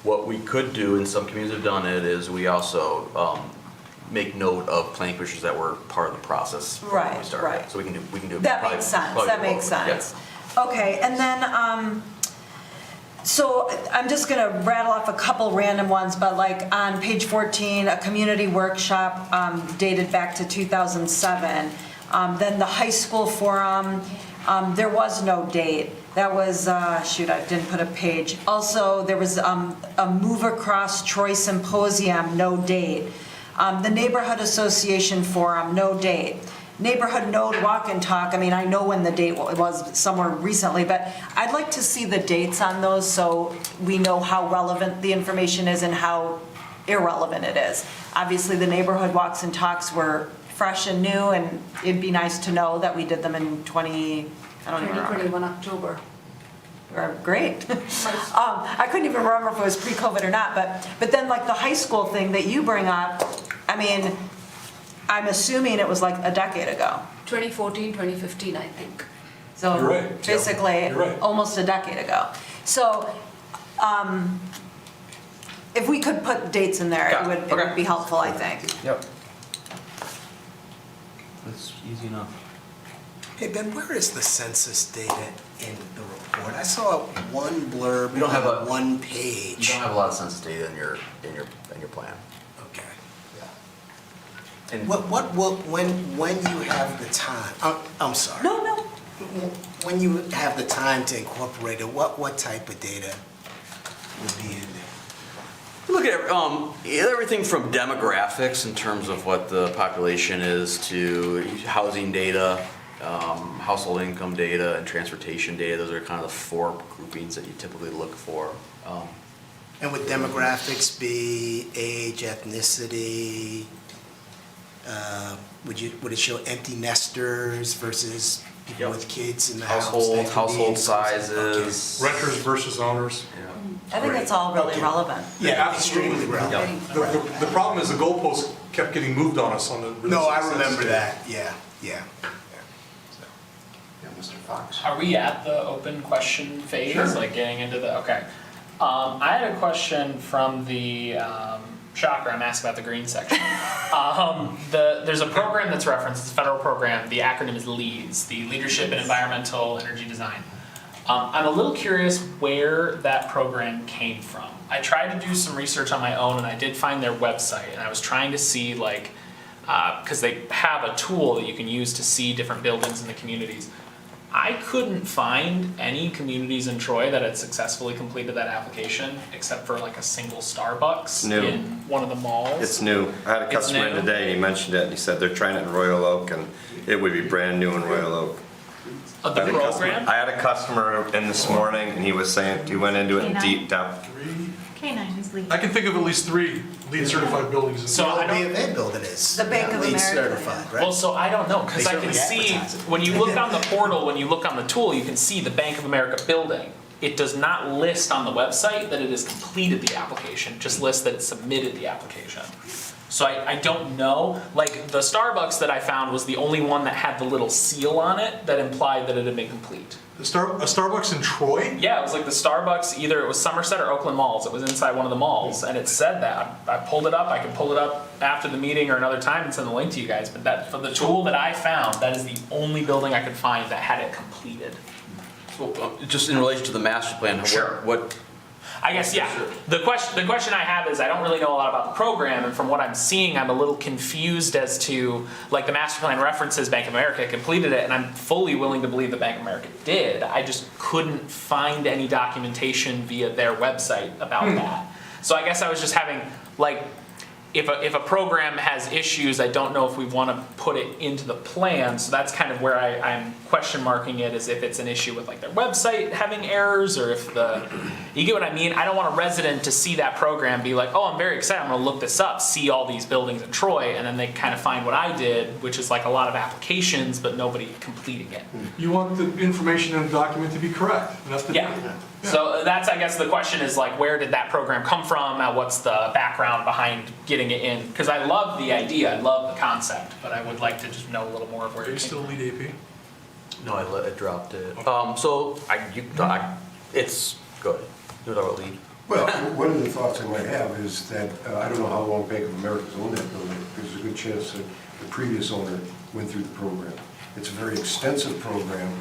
What we could do, and some communities have done it, is we also make note of planning commissioners that were part of the process when we started. Right. So we can do. That makes sense. Okay, and then, so I'm just gonna rattle off a couple random ones, but on page 14, a community workshop dated back to 2007. Then the high school forum, there was no date. That was, I didn't put a page. Also, there was a Move Across Troy Symposium, no date. The Neighborhood Association Forum, no date. Neighborhood Node Walk and Talk, I know when the date was somewhere recently, but I'd like to see the dates on those so we know how relevant the information is and how irrelevant it is. Obviously, the Neighborhood Walks and Talks were fresh and new, and it'd be nice to know that we did them in 2021 October. Great. I couldn't even remember if it was pre-COVID or not, but then the high school thing that you bring up, I'm assuming it was a decade ago. 2014, 2015, I think. So You're right. basically, You're right. almost a decade ago. So if we could put dates in there, it would be helpful, I think. Yep. That's easy enough. Hey, Ben, where is the census data in the report? I saw one blurb You don't have on a- one page. You don't have a lot of census data in your plan. Okay. And What will, when you have the time, I'm sorry. No. when you have the time to incorporate it, what type of data would be in there? Look at everything from demographics in terms of what the population is to housing data, household income data, and transportation data. Those are kind of the 4 groupings that you typically look for. And would demographics be age, ethnicity? Would it show empty nesters versus people Yep. with kids in the house? Household sizes. Renters versus owners. I think it's all really Okay. relevant. Yeah, extremely relevant. The problem is the goalposts kept getting moved on us on the. No, I remember that, yeah. Yeah, Mr. Fox. Are we at the open question phase, Sure. like getting into the, okay. I had a question from the, shocker, I'm asked about the green section. There's a program that's referenced, it's a federal program, the acronym is LEEDS, the Leadership in Environmental Energy Design. I'm a little curious where that program came from. I tried to do some research on my own and I did find their website and I was trying to see like, because they have a tool that you can use to see different buildings in the communities. I couldn't find any communities in Troy that had successfully completed that application except for like a single Starbucks New. in one of the malls. It's new. I had a It's customer in new? today, he mentioned it, and he said they're trying it in Royal Oak, and it would be brand new in Royal Oak. Of the I had a customer- program? I had a customer in this morning, and he was saying, he went into it in deep depth. K9 is lead. I can think of at least 3 LEED certified buildings. in So town. I The don't- event building is. The Bank of LEED America, certified, right? Well, so I don't know, because They I can certainly see, advertise it. when you look on the portal, when you look on the tool, you can see the Bank of America building. It does not list on the website that it has completed the application, it just lists that it submitted the application. So I don't know, like the Starbucks that I found was the only one that had the little seal on it that implied that it had been complete. A Starbucks in Troy? Yeah, it was like the Starbucks, either it was Somerset or Oakland malls, it was inside one of the malls, and it said that. I pulled it up, I can pull it up after the meeting or another time and send the link to you guys, but that, for the tool that I found, that is the only building I could find that had it completed. So, just in relation to the master plan, Sure. what I guess, yeah. The question I have is I don't really know a lot about the program, and from what I'm seeing, I'm a little confused as to, like the master plan references Bank of America completed it, and I'm fully willing to believe that Bank of America did. I just couldn't find any documentation via their website about that. So I guess I was just having, like, if a program has issues, I don't know if we want to put it into the plan, so that's kind of where I'm question marking it, as if it's an issue with like their website having errors, or if you get what I mean? I don't want a resident to see that program, be like, oh, I'm very excited, I'm gonna look this up, see all these buildings in Troy, and then they kind of find what I did, which is like a lot of applications, but nobody completing it. You want the information in the document to be correct. And that's the Yeah. So that's, I guess, the question is like, where did that program come from? What's the background behind getting it in? Because I love the idea, I love the concept, but I would like to just know a little more of where Are you it came still from. lead AP? No, I dropped it. It's good. You know what lead? Well, one of the thoughts I might have is that, I don't know how long Bank of America's owned that building. There's a good chance that the previous owner went through the program. It's a very extensive program.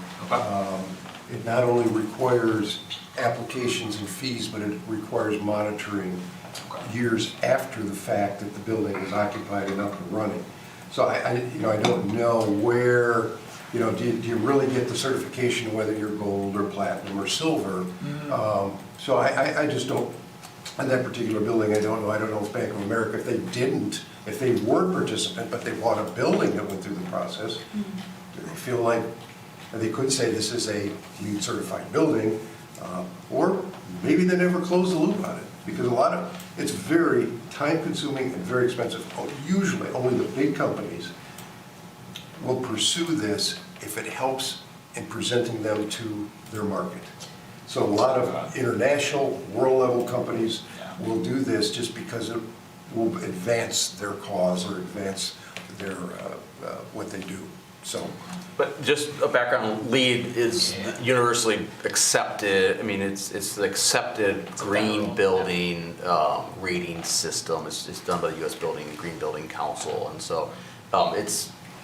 It not only requires applications and fees, but it requires monitoring years after the fact that the building is occupied and up and running. So I don't know where, do you really get the certification whether you're gold or platinum or silver? So I just don't, on that particular building, I don't know if Bank of America, if they were a participant, but they bought a building that went through the process, do they feel like, they could say this is a LEED certified building, or maybe they never close the loop on it, because it's very time consuming and very expensive. Usually, only the big companies will pursue this if it helps in presenting them to their market. So a lot of international, world level companies will do this just because it will advance their cause or advance their, what they do. So, But just a background, LEED is universally accepted, I mean, it's the accepted green building rating system. It's done by the U.S. Green Building Council, and so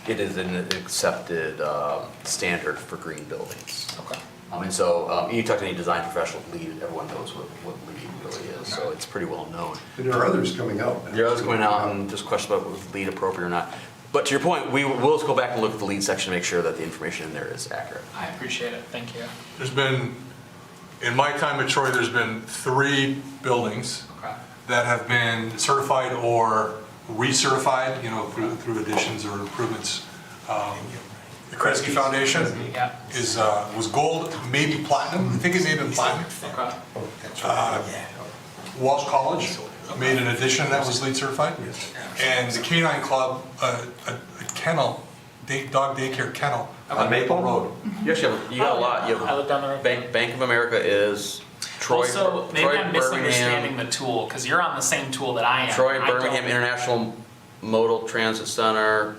it is an accepted standard for green buildings. Okay. And so you talk to any design professional, LEED, everyone knows what LEED really is, so it's pretty well known. and there are others coming out. There are others going out and just question about was LEED appropriate or not. But to your point, we'll just go back and look at the lead section to make sure that the information in there is accurate. I appreciate it, thank you. There's been, in my time at Troy, there's been 3 buildings Okay. that have been certified or recertified, through additions or improvements. The Kresge Foundation Yeah. was gold, maybe platinum. I think it may have been platinum. Okay. Walsh College made an addition that was lead certified. And the Canine Club, a kennel, dog daycare kennel. On Maple? Road. You actually you got a lot. You I have live down the road. Bank of America is Troy. Also, maybe Troy, I'm misunderstanding Birmingham, the tool, because you're on the same tool that I am. Troy, I don't- Birmingham International Modal Transit Center,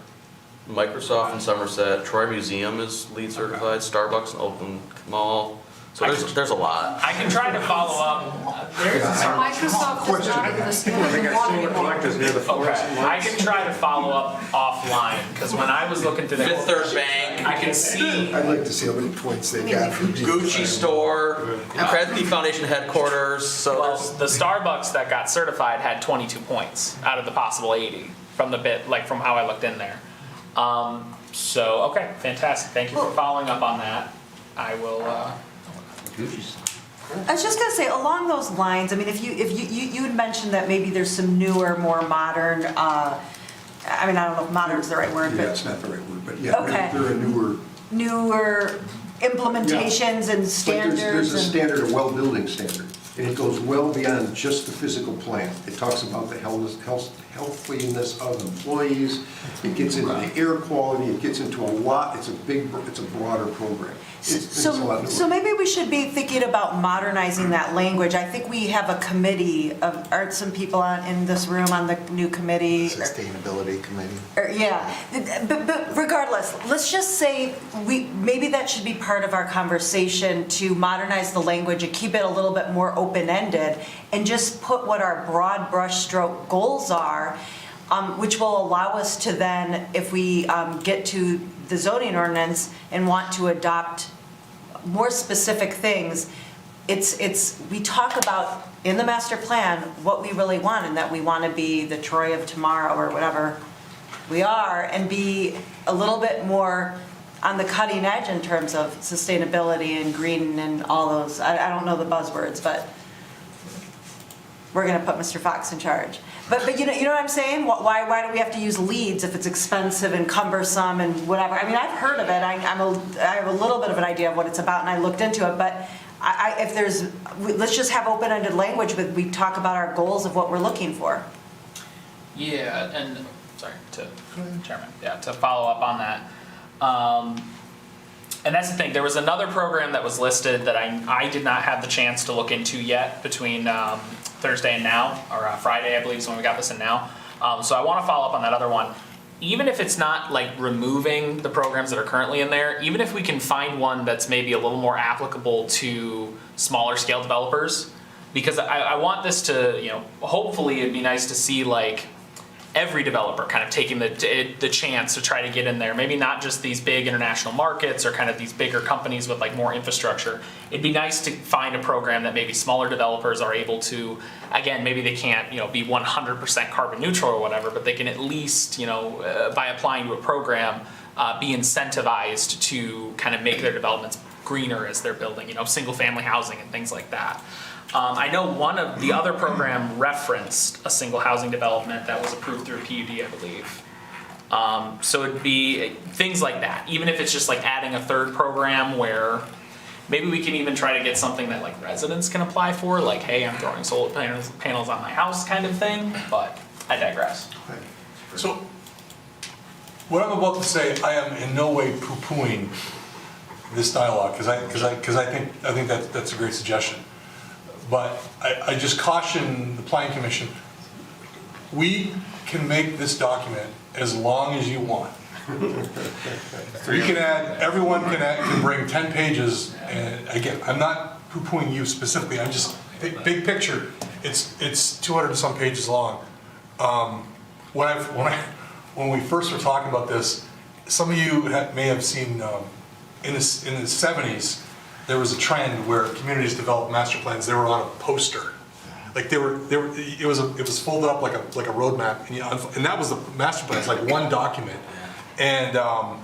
Microsoft in Somerset, Troy Museum is lead certified, Starbucks in Oakland Mall. So there's a lot. I can try to follow up. There's a Microsoft is not in this. They got solar collectors near the forest. Okay, I can try to follow up offline, because when I was looking through the. Fifth Third Bank, I can see, I'd like to see how many points they got from Gucci store, Kresge Foundation headquarters, so well, there's. the Starbucks that got certified had 22 points out of the possible 80 from the bit, like from how I looked in there. So, okay, fantastic, thank you for following up on that. I will, I was just gonna say, along those lines, I mean, if you had mentioned that maybe there's some newer, more modern, I mean, I don't know if modern is the right word, Yeah, but it's not the right word, but yeah, Okay. they're a newer. newer implementations and But standards. there's a and- standard, a well-building standard, and it goes well beyond just the physical plant. It talks about the healthiness of employees, it gets into the air quality, it gets into a lot, it's a broader program. It's a lot newer. So maybe we should be thinking about modernizing that language. I think we have a committee of, aren't some people in this room on the new committee? Sustainability Committee. Yeah, but regardless, let's just say maybe that should be part of our conversation to modernize the language and keep it a little bit more open-ended and just put what our broad brushstroke goals are, which will allow us to then, if we get to the zoning ordinance and want to adopt more specific things, we talk about in the master plan what we really want, and that we want to be the Troy of tomorrow or whatever we are, and be a little bit more on the cutting edge in terms of sustainability and green and all those, I don't know the buzzwords, but we're gonna put Mr. Fox in charge. But you know what I'm saying? Why do we have to use leads if it's expensive and cumbersome and whatever? I mean, I've heard of it. I have a little bit of an idea of what it's about, and I looked into it. But let's just have open-ended language. We talk about our goals of what we're looking for. yeah, and, sorry, Chairman, yeah, to follow up on that. And that's the thing, there was another program that was listed that I did not have the chance to look into yet between Thursday and now, or Friday, I believe is when we got this in now. So I want to follow up on that other one. Even if it's not like removing the programs that are currently in there, even if we can find one that's maybe a little more applicable to smaller scale developers, because I want this to, hopefully it'd be nice to see like every developer kind of taking the chance to try to get in there. Maybe not just these big international markets or kind of these bigger companies with like more infrastructure. It'd be nice to find a program that maybe smaller developers are able to, again, maybe they can't, be 100% carbon neutral or whatever, but they can at least, by applying to a program, be incentivized to kind of make their developments greener as they're building, single family housing and things like that. I know one of the other program referenced a single housing development that was approved through PUD, I believe. So it'd be things like that, even if it's just like adding a third program where maybe we can even try to get something that like residents can apply for, like, hey, I'm throwing solar panels on my house kind of thing, but I digress. So, what I'm about to say, I am in no way poo-pooing this dialogue, because I think that's a great suggestion. But I just caution the Planning Commission, we can make this document as long as you want. You can add, everyone can bring 10 pages, and again, I'm not poo-pooing you specifically, I'm just, big picture, it's 200 and some pages long. When we first were talking about this, some of you may have seen in the 70s, there was a trend where communities developed master plans, they were on a poster like they were, it was folded up like a roadmap, and that was the master plan, it's like one document. And I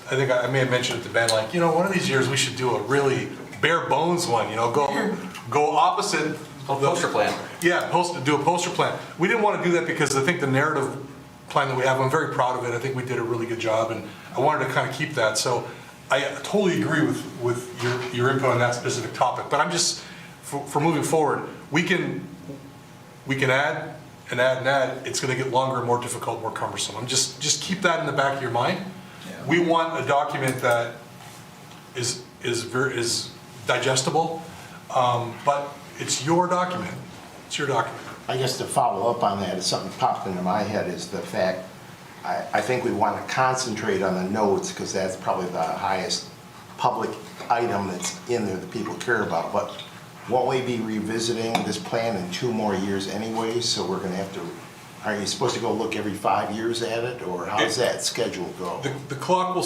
think I may have mentioned it to Ben, like, one of these years we should do a really bare bones one, go opposite. A poster plan. Yeah, do a poster plan. We didn't want to do that because I think the narrative plan that we have, I'm very proud of it. I think we did a really good job, and I wanted to kind of keep that. So I totally agree with your input on that specific topic. But I'm just, for moving forward, we can add and add and add. It's going to get longer, more difficult, more cumbersome. Just keep that in the back of your mind. Yeah. We want a document that is digestible, but it's your document. It's your document. I guess to follow up on that, something popped into my head is the fact, I think we want to concentrate on the notes because that's probably the highest public item that's in there that people care about. But won't we be revisiting this plan in 2 more years anyway? So we're going to have to, are you supposed to go look every 5 years at it, or how does that schedule go? The clock will,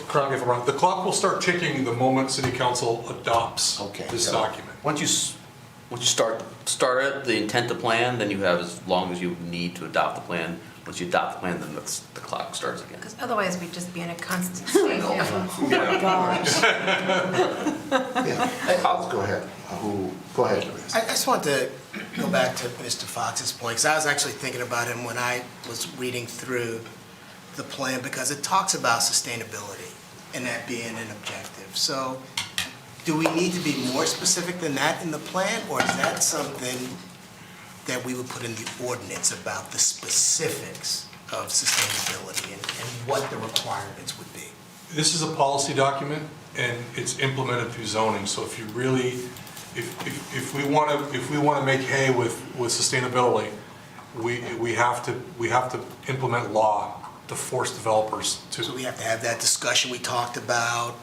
correct me if I'm wrong, the clock will start ticking the moment City Council adopts this document. Once you start it, the intent to plan, then you have as long as you need to adopt the plan. Once you adopt the plan, then the clock starts again. Because otherwise we'd just be in a constant state. Go ahead. Go ahead. I just want to go back to Mr. Fox's point, because I was actually thinking about him when I was reading through the plan, because it talks about sustainability and that being an objective. So do we need to be more specific than that in the plan, or is that something that we would put in the ordinance about the specifics of sustainability and what the requirements would be? This is a policy document, and it's implemented through zoning. So if you really, if we want to make hay with sustainability, we have to implement law to force developers to. So we have to have that discussion we talked about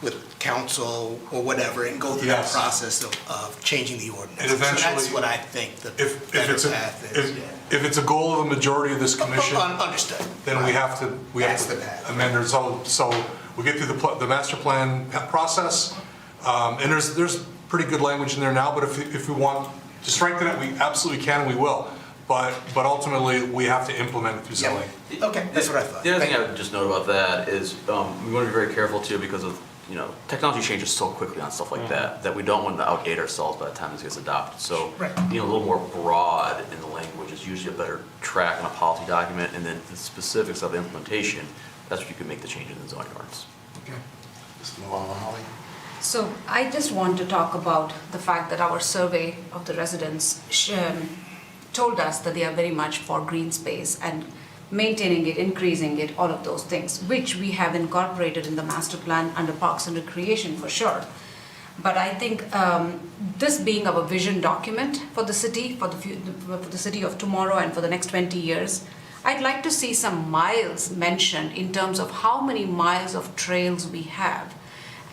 with council or whatever, and go through that process of changing the ordinance. And eventually, so that's what I think the better path is. If it's a goal of a majority of this commission, understood, then we have to amend it. So we get through the master plan process, and there's pretty good language in there now. But if we want to strengthen it, we absolutely can and we will. But ultimately, we have to implement it through zoning. Okay, that's what I thought. The other thing I would just note about that is we want to be very careful too, because of technology changes so quickly on stuff like that we don't want to outdate ourselves by the time this gets adopted. So being a little more broad in the language is usually a better track on a policy document, and then the specifics of the implementation, that's what you can make the change in the zoning ordinance. Okay. Just move on, Holly. So I just want to talk about the fact that our survey of the residents told us that they are very much for green space and maintaining it, increasing it, all of those things, which we have incorporated in the master plan under Parks and Recreation for sure. But I think this being our vision document for the city, for the city of tomorrow and for the next 20 years, I'd like to see some miles mentioned in terms of how many miles of trails we have.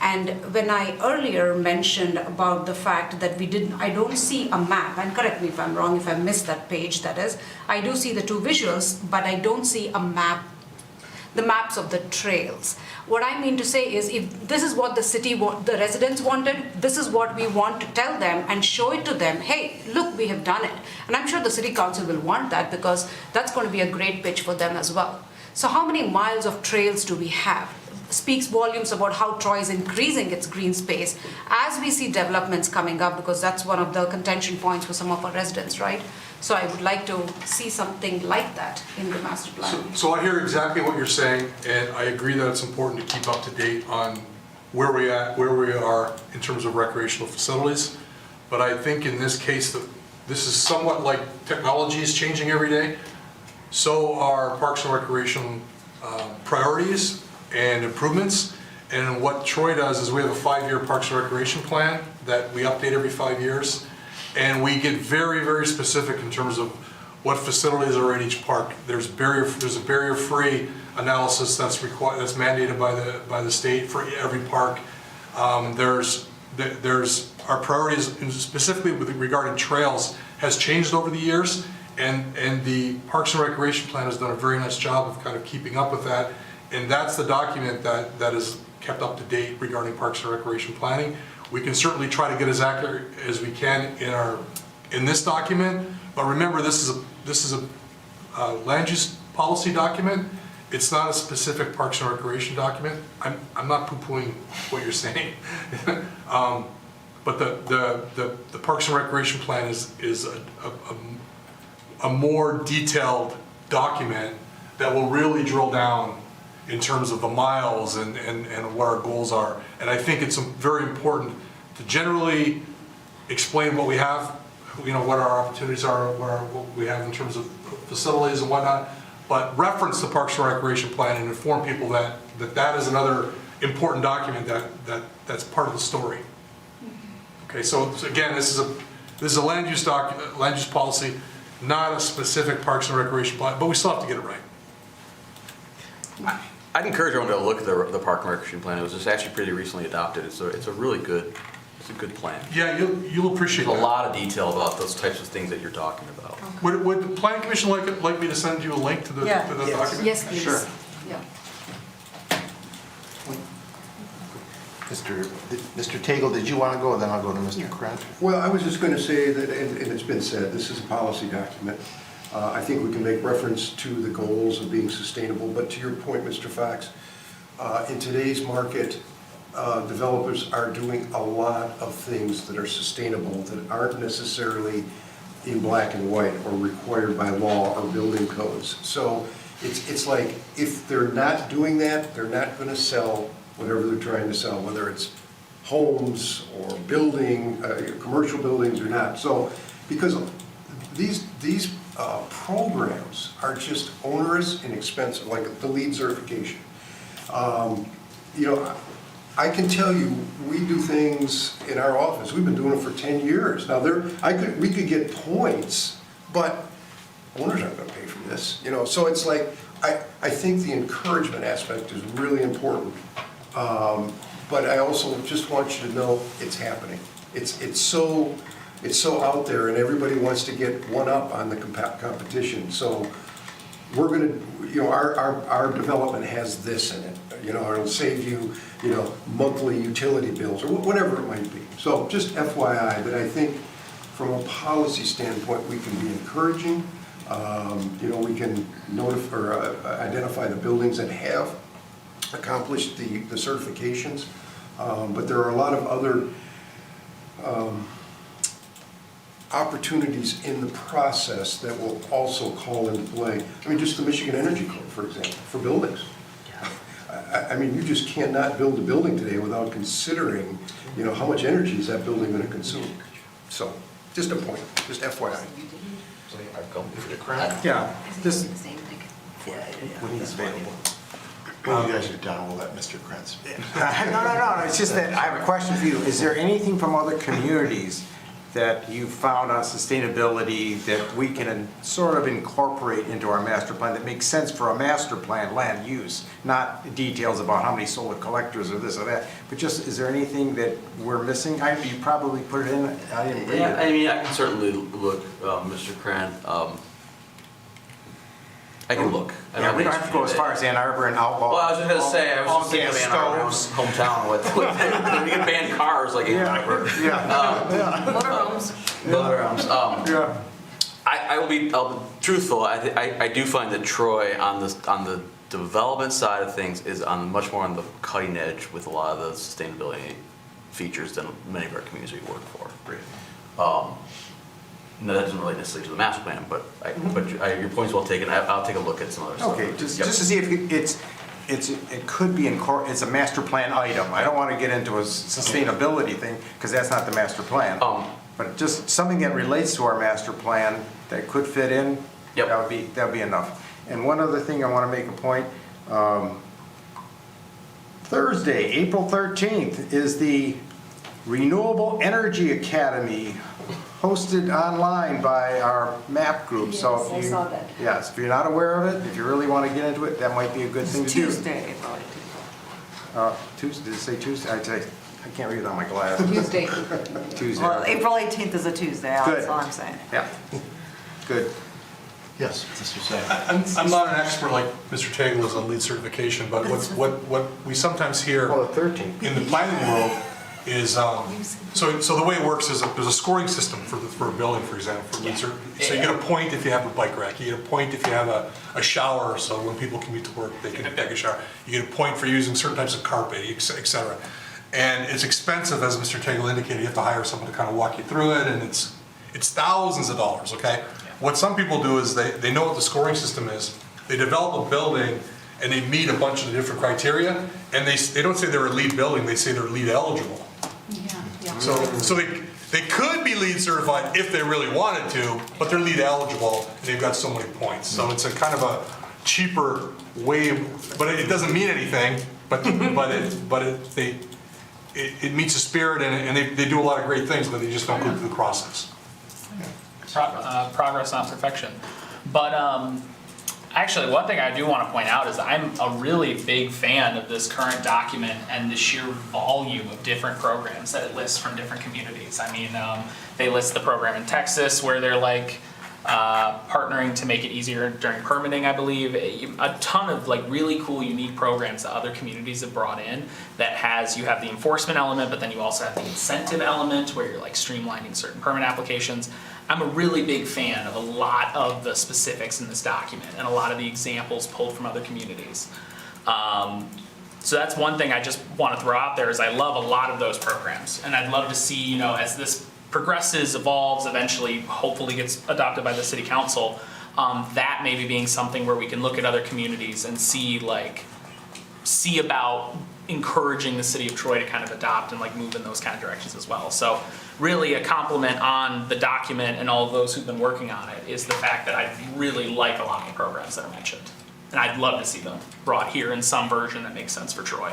And when I earlier mentioned about the fact that I don't see a map, and correct me if I'm wrong, if I missed that page, that is, I do see the 2 visuals, but I don't see a map, the maps of the trails. What I mean to say is, if this is what the residents wanted, this is what we want to tell them and show it to them. Hey, look, we have done it. And I'm sure the city council will want that, because that's going to be a great pitch for them as well. So how many miles of trails do we have? Speaks volumes about how Troy is increasing its green space as we see developments coming up, because that's one of the contention points for some of our residents, right? So I would like to see something like that in the master plan. So I hear exactly what you're saying, and I agree that it's important to keep up to date on where we are in terms of recreational facilities. But I think in this case, this is somewhat like technology is changing every day. So are Parks and Recreation priorities and improvements. And what Troy does is we have a 5-year Parks and Recreation plan that we update every 5 years. And we get very, very specific in terms of what facilities are in each park. There's a barrier-free analysis that's mandated by the state for every park. There's our priorities, specifically regarding trails, has changed over the years, and the Parks and Recreation plan has done a very nice job of kind of keeping up with that. And that's the document that is kept up to date regarding Parks and Recreation planning. We can certainly try to get as accurate as we can in this document, but remember, this is a land use policy document. It's not a specific Parks and Recreation document. I'm not poo-pooing what you're saying. But the Parks and Recreation plan is a more detailed document that will really drill down in terms of the miles and what our goals are. And I think it's very important to generally explain what we have, what our opportunities are, what we have in terms of facilities and whatnot, but reference the Parks and Recreation plan and inform people that is another important document that's part of the story. Okay, so again, this is a land use policy, not a specific Parks and Recreation plan, but we still have to get it right. I'd encourage everyone to look at the Park and Recreation plan. It was just actually pretty recently adopted. It's a really good, plan. Yeah, you'll appreciate There's that. a lot of detail about those types of things that you're talking about. Would the Planning Commission like me to send you a link to the Yeah. document? Yes, please. Sure. Yeah. Mr. Tagle, did you want to go? Then I'll go to Mr. Krent. Well, I was just going to say that, and it's been said, this is a policy document. I think we can make reference to the goals of being sustainable, but to your point, Mr. Fox, in today's market, developers are doing a lot of things that are sustainable that aren't necessarily in black and white or required by law or building codes. So it's like, if they're not doing that, they're not going to sell whatever they're trying to sell, whether it's homes or commercial buildings or not. So, because these programs are just onerous and expensive, like the LEED certification. I can tell you, we do things in our office, we've been doing it for 10 years. Now, we could get points, but owners aren't gonna pay for this, so it's like, I think the encouragement aspect is really important. But I also just want you to know it's happening. It's so out there, and everybody wants to get one up on the competition. So we're gonna, our development has this in it. It'll save you, monthly utility bills or whatever it might be. So just FYI, but I think from a policy standpoint, we can be encouraging. We can notify or identify the buildings that have accomplished the certifications, but there are a lot of other opportunities in the process that will also call into play. I mean, just the Michigan Energy Code, for example, for buildings. I mean, you just cannot build a building today without considering, how much energy is that building going to consume. So, just a point, just FYI. Mr. Krent? Yeah, just, When he's available. When you guys are done, we'll let Mr. Krent speak. no, it's just that I have a question for you. Is there anything from other communities that you found on sustainability that we can sort of incorporate into our master plan that makes sense for a master plan land use? Not details about how many solar collectors or this or that, but just, is there anything that we're missing? You probably put it in, I didn't read it. Yeah, I mean, I can certainly look, Mr. Cran. I can look. Yeah, we don't have to go as far as Ann Arbor and outlaw. Well, I was just gonna say, I was just thinking of gas Ann Arbor, stoves. hometown with we can ban cars like Ann Arbor. Motorhomes. Motorhomes. Yeah. I'll be truthful. I do find that Troy on the development side of things is much more on the cutting edge with a lot of the sustainability features than many of our communities we work for. No, that doesn't relate necessarily to the master plan, but your point's well taken. I'll take a look at some other stuff. Okay, just to see if it could be it's a master plan item. I don't want to get into a sustainability thing, because that's not the master plan. But just something that relates to our master plan that could fit in, Yep. that would be enough. And one other thing I want to make a point. Thursday, April 13th, is the Renewable Energy Academy, hosted online by our MAP group. So Yes, I saw that. Yes, if you're not aware of it, if you really want to get into it, that might be a good thing to do. Tuesday, April 18th. Tuesday, did it say Tuesday? I can't read it on my glass. Tuesday. Tuesday. Well, April 18th is a Tuesday, that's Good. all I'm saying. Yeah, good. Yes, Mr. Say. I'm not an expert like Mr. Tagle is on LEED certification, but what we sometimes hear Well, the 13th. in the planning world is, so the way it works is there's a scoring system for a building, for example, for lead service. So you get a point if you have a bike rack, you get a point if you have a shower, so when people commute to work, they can take a shower. You get a point for using certain types of carpet, et cetera. And it's expensive, as Mr. Tagle indicated, you have to hire someone to kind of walk you through it, and it's thousands of dollars, okay? What some people do is they know what the scoring system is, they develop a building, and they meet a bunch of the different criteria, and they don't say they're a LEED building, they say they're LEED eligible. Yeah. So they could be LEED certified if they really wanted to, but they're LEED eligible, and they've got so many points. So it's a kind of a cheaper way, but it doesn't mean anything, but it meets the spirit, and they do a lot of great things, but they just don't go through the process. Progress, not perfection. But actually, one thing I do want to point out is I'm a really big fan of this current document and the sheer volume of different programs that it lists from different communities. I mean, they list the program in Texas where they're like partnering to make it easier during permitting, I believe. A ton of like really cool, unique programs that other communities have brought in that you have the enforcement element, but then you also have the incentive element where you're like streamlining certain permit applications. I'm a really big fan of a lot of the specifics in this document and a lot of the examples pulled from other communities. So that's one thing I just want to throw out there is I love a lot of those programs, and I'd love to see, as this progresses, evolves, eventually hopefully gets adopted by the city council, that maybe being something where we can look at other communities and see about encouraging the city of Troy to kind of adopt and like move in those kind of directions as well. So really a compliment on the document and all of those who've been working on it is the fact that I really like a lot of the programs that are mentioned. And I'd love to see them brought here in some version that makes sense for Troy.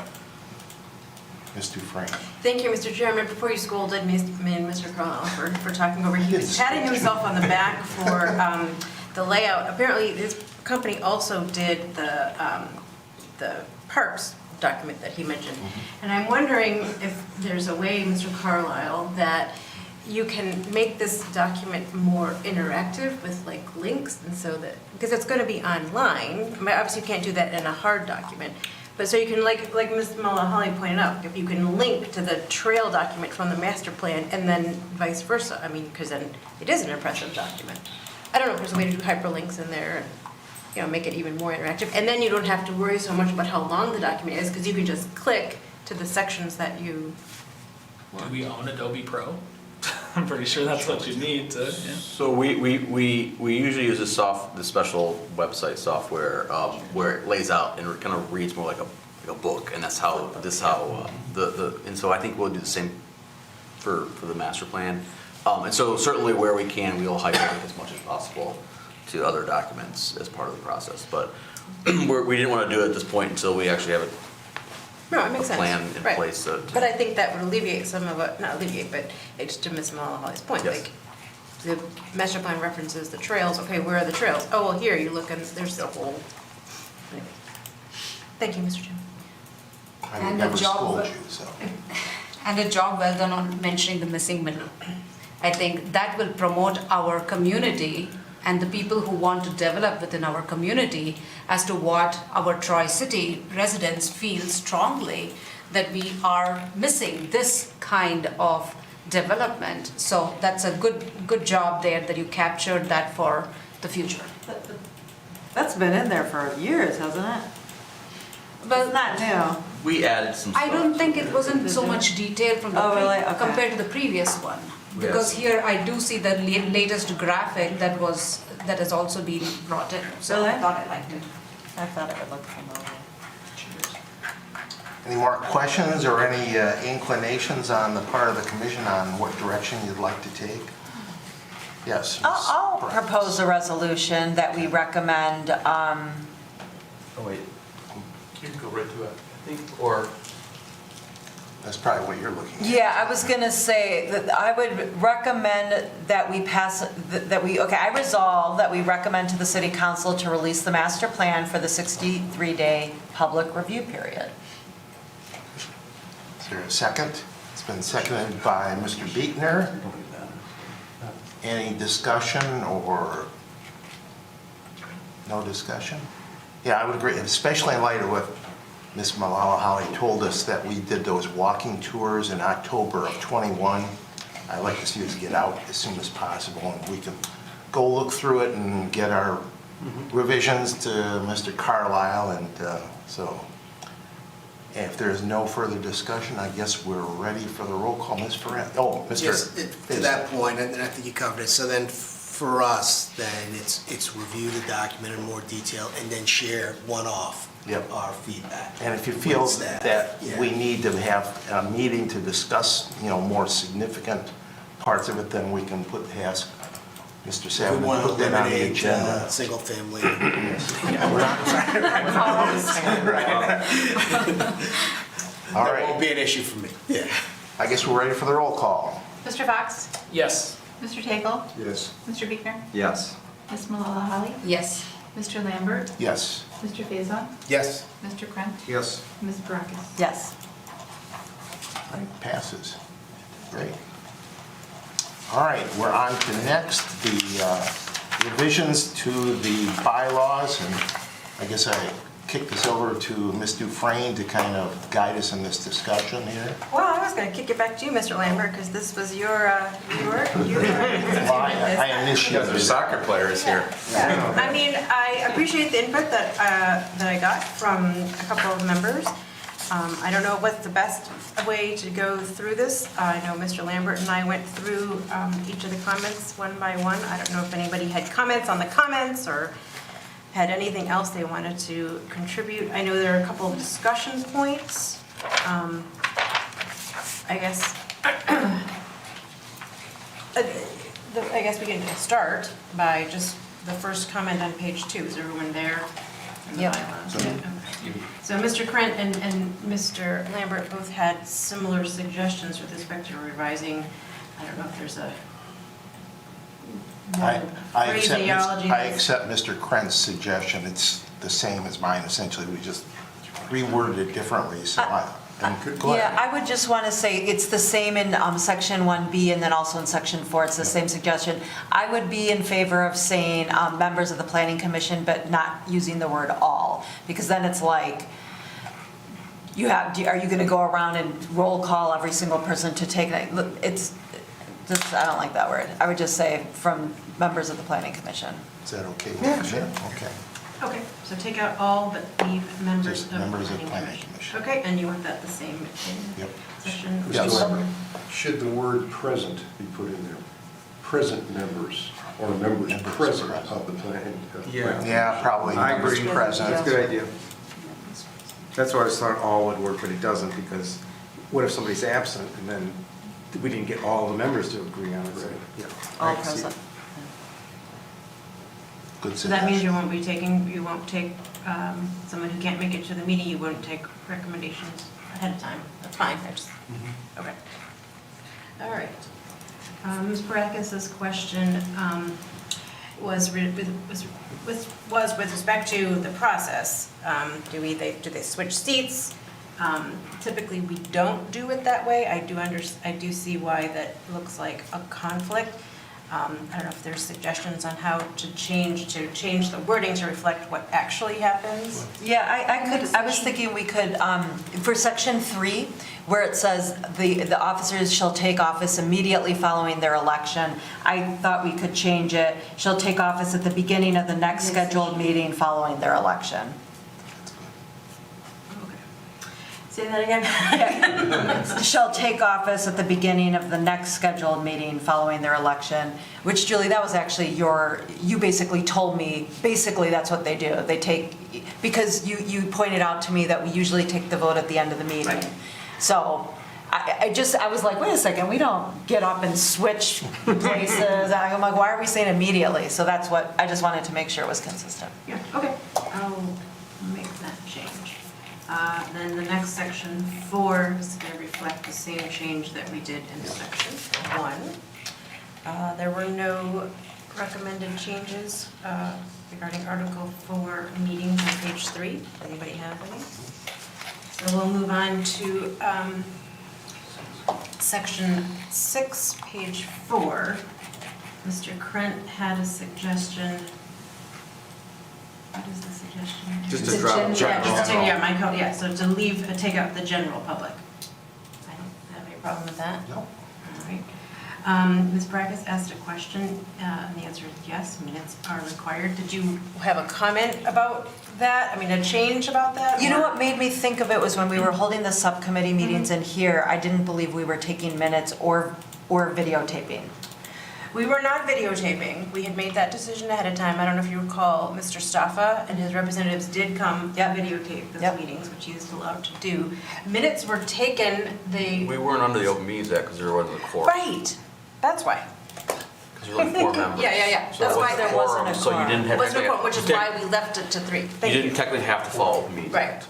Ms. Dufresne. Thank you, Mr. Chairman. Before you scolded me and Mr. Carlisle for talking over, he was patting himself on the back for the layout. Apparently, this company also did the parks document that he mentioned. And I'm wondering if there's a way, Mr. Carlisle, that you can make this document more interactive with like links, and so that, because it's going to be online. I mean, obviously you can't do that in a hard document, but so you can, like Ms. Mulahali pointed out, if you can link to the trail document from the master plan and then vice versa. I mean, because then it is an impressive document. I don't know if there's a way to do hyperlinks in there and make it even more interactive. And then you don't have to worry so much about how long the document is, because you can just click to the sections that you want. Do we own Adobe Pro? I'm pretty sure that's what you need to. Yeah. So we usually use this special website software where it lays out and it kind of reads more like a book, and that's how and so I think we'll do the same for the master plan. And so certainly where we can, we'll hyperlink as much as possible to other documents as part of the process. But we didn't want to do it at this point until we actually have No, it makes a sense. plan in Right. place. But I think that would alleviate some of it, not alleviate, but it's to Ms. Mulahali's point, Yes. like, the master plan references the trails, okay, where are the trails? Oh, well, here, you look and there's the whole. Anyway. Thank you, Mr. Chairman. I would And never the job- scold you, so. And a job well done on mentioning the missing middle. I think that will promote our community and the people who want to develop within our community as to what our Troy City residents feel strongly that we are missing this kind of development. So that's a good job there that you captured that for the future. That's been in there for years, hasn't it? Well, It's not new. We added some stuff. I don't think it wasn't so much detail from the Oh, really? Okay. compared to the previous one. Because Yes. here I do see the latest graphic that has also been brought in. So I Really? thought I liked it. I thought it would look familiar. Any more questions or any inclinations on the part of the commission on what direction you'd like to take? Yes. Ms. I'll Perez. propose a resolution that we recommend, Oh, wait. You can go right to that. I think, or That's probably what you're looking at. yeah, I was gonna say that I would recommend that we pass, I resolve that we recommend to the city council to release the master plan for the 63-day public review period. Is there a second? It's been seconded by Mr. Beekner. Any discussion or no discussion? Yeah, I would agree, especially in light of what Ms. Malala Holly told us that we did those walking tours in October of '21. I'd like to see us get out as soon as possible, and we can go look through it and get our revisions to Mr. Carlisle, and so if there's no further discussion, I guess we're ready for the roll call. Ms. Ferrand, oh, Mr. Just to that point, and I think you covered it, so then for us, then it's review the document in more detail and then share one-off Yep. our feedback. And if you feel with staff. that Yeah. we need to have a meeting to discuss, more significant parts of it, then we can ask Mr. We Savin to want to put that on the eliminate agenda. single-family. All That won't right, be an issue for me. Yeah. I guess we're ready for the roll call. Mr. Fox? Yes. Mr. Takel? Yes. Mr. Bickner? Yes. Ms. Malala Holly? Yes. Mr. Lambert? Yes. Mr. Faison? Yes. Mr. Krent? Yes. Ms. Barakas? Yes. All right, passes. Great. All right, we're on to next, the revisions to the bylaws, and I guess I kick this over to Ms. Dufresne to kind of guide us in this discussion here. Well, I was going to kick it back to you, Mr. Lambert, because this was your Well, I initiated There's it. soccer players here. Yeah. I mean, I appreciate the input that I got from a couple of members. I don't know what's the best way to go through this. I know Mr. Lambert and I went through each of the comments one by one. I don't know if anybody had comments on the comments or had anything else they wanted to contribute. I know there are a couple of discussion points. I guess we can start by just the first comment on page 2. Is everyone there? Yep. So Mr. Krent and Mr. Lambert both had similar suggestions with respect to revising. I don't know if there's a I phraseology. accept Mr. Krent's suggestion. It's the same as mine, essentially. We just reworded it differently, so go Yeah, ahead. I would just want to say, it's the same in section 1B and then also in section 4, it's the same suggestion. I would be in favor of saying members of the planning commission, but not using the word all, because then it's like, are you going to go around and roll call every single person to take that? Look, it's just, I don't like that word. I would just say from members of the planning commission. Is that okay? Yeah, sure. Okay. Okay, so take out all but leave members Just of the members of planning planning commission. commission. Okay, and you want that the same in Yep. section? Yes. Mr. Lambert, should the word present be put in there? Present members, or members Members present present. of the planning. Yeah. Yeah, probably. I members agree. present. That's a good idea. That's why I just thought all would work, but it doesn't, because what if somebody's absent and then we didn't get all the members to agree on it? So, yeah, I All can see present. it. Good So that means suggestion. you won't take someone who can't make it to the meeting, you won't take recommendations ahead of time. That's fine, I just, okay. All right. Ms. Parakis's question was with respect to the process. Do they switch seats? Typically, we don't do it that way. I do see why that looks like a conflict. I don't know if there's suggestions on how to change the wording to reflect what actually happens. Yeah, I was thinking we could, for section 3, where it says the officers shall take office immediately following their election, I thought we could change it, shall take office at the beginning of the next scheduled meeting following their election. Say that again? Shall take office at the beginning of the next scheduled meeting following their election, which, Julie, that was actually you basically told me, basically that's what they do. They take, because you pointed out to me that we usually take the vote at the end of the meeting. Right. So I was like, wait a second, we don't get up and switch places. I'm like, why are we saying immediately? So that's what, I just wanted to make sure it was consistent. Yeah, okay, I'll make that change. Then the next section 4 is going to reflect the same change that we did in section 1. There were no recommended changes regarding Article 4 meetings on page 3. Anybody have any? So we'll move on to section 6, page 4. Mr. Krent had a suggestion What is the suggestion? Just The to drop. general- Yeah, just to, general. yeah, my code, yeah, so to leave, take out the general public. I don't have any problem with that. No. All right. Ms. Brackus asked a question, and the answer is yes, minutes are required. Did you have a comment about that? I mean, a change about that? You know or- what made me think of it was when we were holding the subcommittee meetings in here, I didn't believe we were taking minutes or videotaping. We were not videotaping. We had made that decision ahead of time. I don't know if you recall, Mr. Staffa and his representatives did come Yep. videotape those Yep. meetings, which he is allowed to do. Minutes were taken, We weren't under the Open Meetings Act because there wasn't a quorum. right, that's why. Because there were 4 members. Yeah. So That's it why wasn't there a wasn't a So you quorum. didn't have. Wasn't a quorum, which is you why we left it to 3. Thank didn't technically have to follow Open Meetings Right. Act.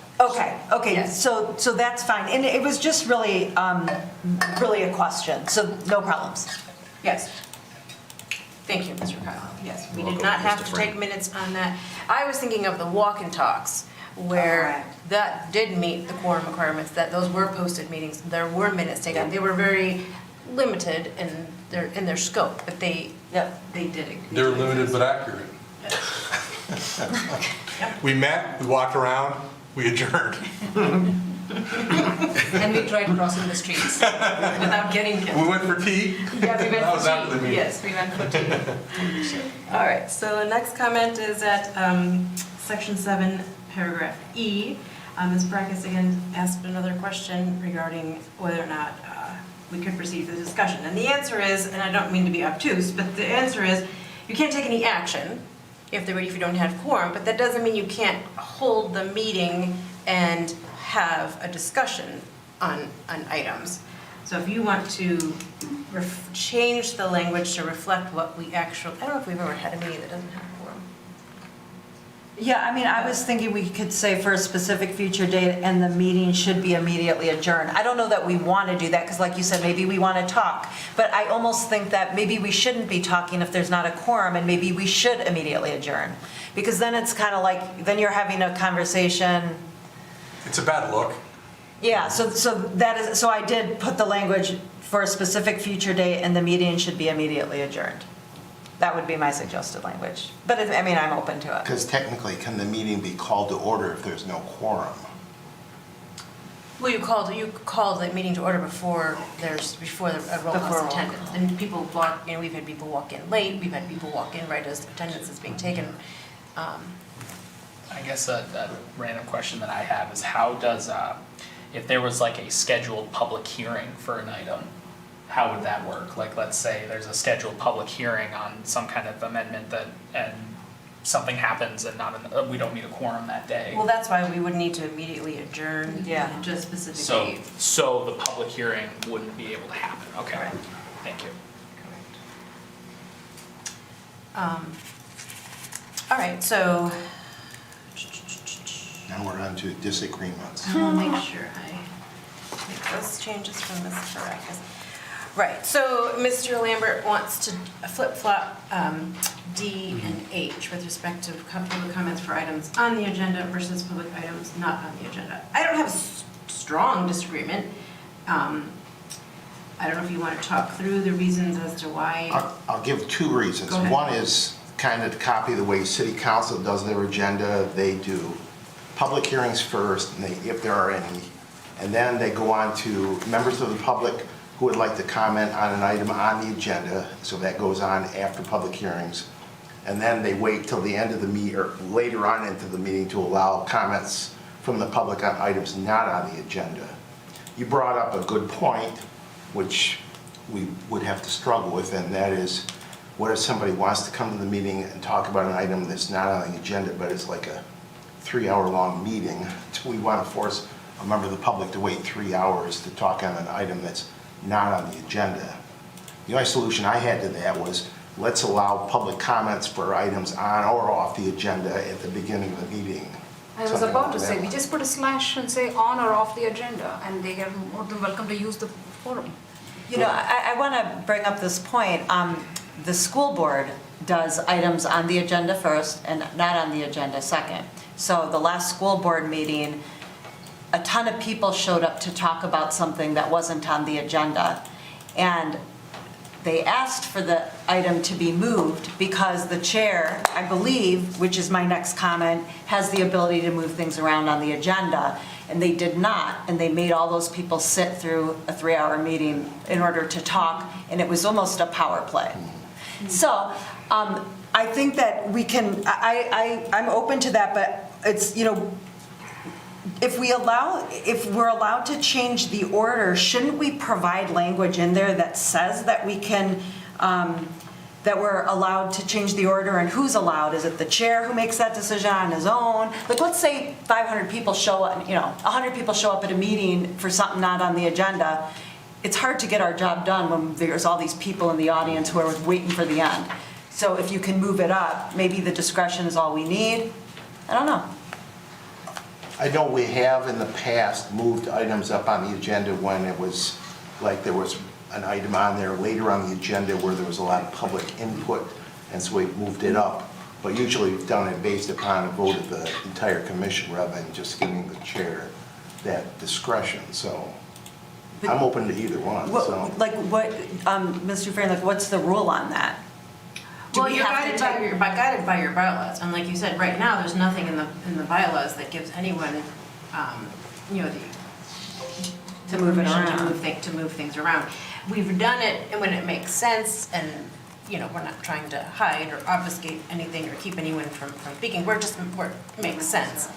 Okay, Yes. so that's fine. And it was just really, really a question, so no problems. Yes. Thank you, Mr. Kyle. Yes, we did Welcome, not have Mr. to Frank. take minutes on that. I was thinking of the walk and talks, where Alright. that did meet the quorum requirements, that those were posted meetings, there were minutes taken. They were very limited in their scope, but they did. They're limited but accurate. We met, we walked around, we adjourned. And we tried crossing the streets. Without getting We killed. went for tea. Yeah, we went That was for after the tea. meeting. Yes, we went for tea. All right, so the next comment is at section 7, paragraph E. Ms. Brackus again asked another question regarding whether or not we could proceed with the discussion. And the answer is, and I don't mean to be obtuse, but the answer is, you can't take any action if you don't have quorum, but that doesn't mean you can't hold the meeting and have a discussion on items. So if you want to change the language to reflect what we actually, I don't know if we've ever had a meeting that doesn't have a quorum. Yeah, I mean, I was thinking we could say for a specific future date, and the meeting should be immediately adjourned. I don't know that we want to do that, because like you said, maybe we want to talk. But I almost think that maybe we shouldn't be talking if there's not a quorum, and maybe we should immediately adjourn. Because then it's kind of like, then you're having a conversation. It's a bad look. Yeah, so I did put the language for a specific future date, and the meeting should be immediately adjourned. That would be my suggested language. But I mean, I'm open to it. Because technically, can the meeting be called to order if there's no quorum? Well, you called the meeting to order before the roll Before call roll attendance. And people walk, we've had people walk in late, we've had people walk in right as attendance is being taken. I guess a random question that I have is how does, if there was like a scheduled public hearing for an item, how would that work? Like, let's say there's a scheduled public hearing on some kind of amendment and something happens and we don't need a quorum that day. Well, that's why we would need to immediately adjourn. Yeah. To a specific So, date. so the public hearing wouldn't be able to happen, okay, Correct. thank you. All right, so Now we're on to disagreements. I'll make sure I make those changes from Ms. Baracus. Right, so Mr. Lambert wants to flip-flop D and H with respect to public comments for items on the agenda versus public items not on the agenda. I don't have a strong disagreement. I don't know if you want to talk through the reasons as to why. I'll give 2 reasons. Go ahead. One is kind of to copy the way city council does their agenda. They do public hearings first, and if there are any, and then they go on to members of the public who would like to comment on an item on the agenda, so that goes on after public hearings. And then they wait till the end of the meeting, or later on into the meeting, to allow comments from the public on items not on the agenda. You brought up a good point, which we would have to struggle with, and that is, what if somebody wants to come to the meeting and talk about an item that's not on the agenda, but it's like a 3-hour-long meeting? Do we want to force a member of the public to wait 3 hours to talk on an item that's not on the agenda? The only solution I had to that was, let's allow public comments for items on or off the agenda at the beginning of the meeting. I was Something about like to that. say, we just put a slash and say on or off the agenda, and they are more than welcome to use the forum. You know, I want to bring up this point. The school board does items on the agenda first and not on the agenda second. So the last school board meeting, a ton of people showed up to talk about something that wasn't on the agenda. And they asked for the item to be moved because the chair, I believe, which is my next comment, has the ability to move things around on the agenda, and they did not, and they made all those people sit through a 3-hour meeting in order to talk, and it was almost a power play. So, I think that we can, I'm open to that, but it's, you know, if we're allowed to change the order, shouldn't we provide language in there that says that we can, that we're allowed to change the order, and who's allowed? Is it the chair who makes that decision on his own? Like, let's say 500 people show up, 100 people show up at a meeting for something not on the agenda. It's hard to get our job done when there's all these people in the audience who are waiting for the end. So if you can move it up, maybe the discretion is all we need. I don't know. I know we have in the past moved items up on the agenda when it was, like there was an item on there later on the agenda where there was a lot of public input, and so we moved it up. But usually we've done it based upon a vote of the entire commission rather than just giving the chair that discretion, so I'm open to either one, so. Mr. Dufresne, like, what's the rule on that? Do Well, we you're have to guided by your bylaws, and like you said, right now, there's nothing in the bylaws that gives anyone, To move it permission around. to move things around. We've done it, and when it makes sense, and, we're not trying to hide or obfuscate anything or keep anyone from speaking, where it makes sense.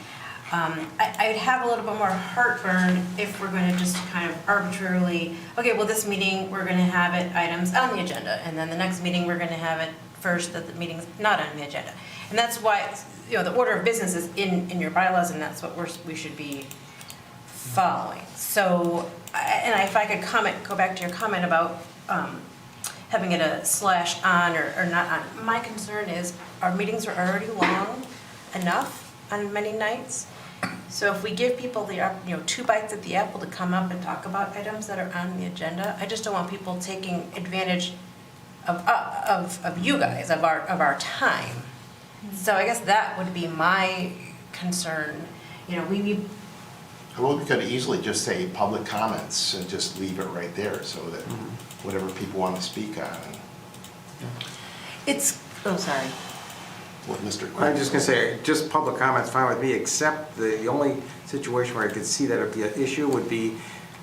I'd have a little bit more heartburn if we're going to just kind of arbitrarily, okay, well, this meeting, we're going to have it items on the agenda, and then the next meeting, we're going to have it first that the meeting's not on the agenda. And that's why, the order of business is in your bylaws, and that's what we should be following. So, if I could go back to your comment about having it a slash on or not on, my concern is our meetings are already long enough on many nights. So if we give people the, 2 bites at the apple to come up and talk about items that are on the agenda, I just don't want people taking advantage of you guys, of our time. So I guess that would be my concern. Well, we could easily just say public comments and just leave it right there so that whatever people want to speak on. Sorry. What Mr. I'm just gonna say, just public comments, fine with me, except the only situation where I could see that it'd be an issue would be,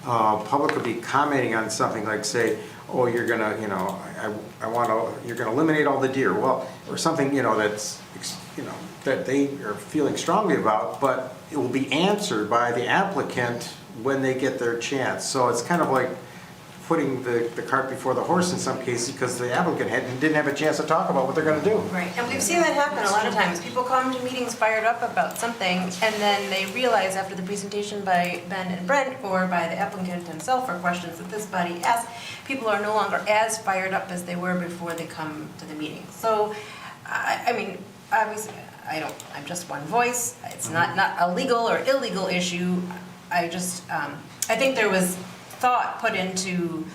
public would be commenting on something like, say, oh, you're gonna, you're gonna eliminate all the deer, well, or something, that's, that they are feeling strongly about, but it will be answered by the applicant when they get their chance. So it's kind of like putting the cart before the horse in some cases, because the applicant didn't have a chance to talk about what they're gonna do. Right, and we've seen that happen a lot of times. People come to meetings fired up about something, and then they realize after the presentation by Ben and Brent, or by the applicant himself, or questions that this body asked, people are no longer as fired up as they were before they come to the meeting. So, obviously, I'm just one voice. It's not a legal or illegal issue. I think there was thought put into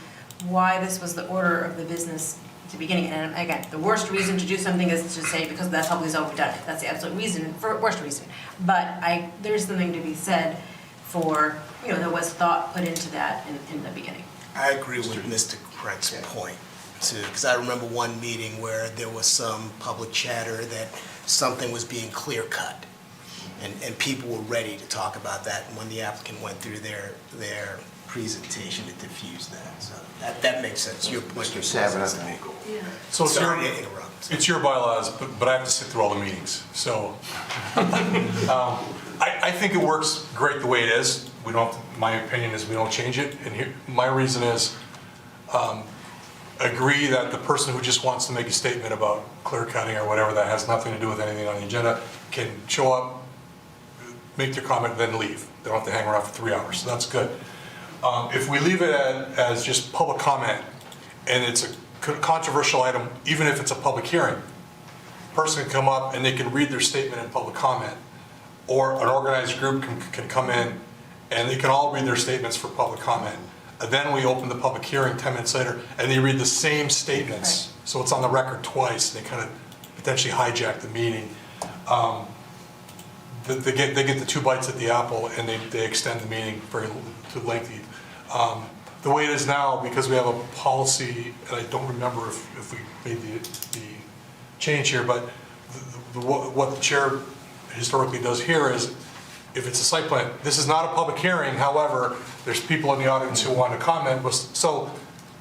why this was the order of the business at the beginning. And again, the worst reason to do something is to say, because that's how we've always done it. That's the absolute reason, worst reason. But there's something to be said for, there was thought put into that in the beginning. I agree with Mr. Craig's point, too, because I remember one meeting where there was some public chatter that something was being clear-cut, and people were ready to talk about that, and when the applicant went through their presentation, it diffused that, so that makes sense. Your point Mr. makes Savin. sense to me. So Sorry to interrupt. it's your bylaws, but I have to sit through all the meetings, so. I think it works great the way it is. My opinion is we don't change it, and my reason is, agree that the person who just wants to make a statement about clear cutting or whatever that has nothing to do with anything on the agenda can show up, make their comment, then leave. They don't have to hang around for 3 hours, so that's good. If we leave it as just public comment, and it's a controversial item, even if it's a public hearing, a person can come up and they can read their statement in public comment, or an organized group can come in and they can all read their statements for public comment. And then we open the public hearing 10 minutes later, and they read the same statements, so it's on the record twice. They kind of potentially hijack the meeting. They get the 2 bites at the apple, and they extend the meeting very too lengthy. the way it is now, because we have a policy, and I don't remember if we made the change here, but what the chair historically does here is, if it's a site plan, this is not a public hearing, however, there's people in the audience who want to comment, so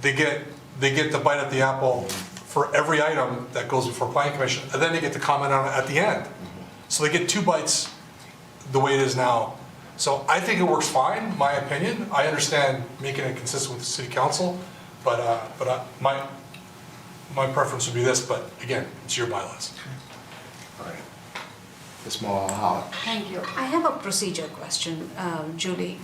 they get the bite at the apple for every item that goes before planning commission, and then they get to comment on it at the end. So they get 2 bites the way it is now. So I think it works fine, my opinion. I understand making it consistent with the city council, but my preference would be this, but again, it's your bylaws. All right. Ms. Malala. Thank you. I have a procedure question, Julie.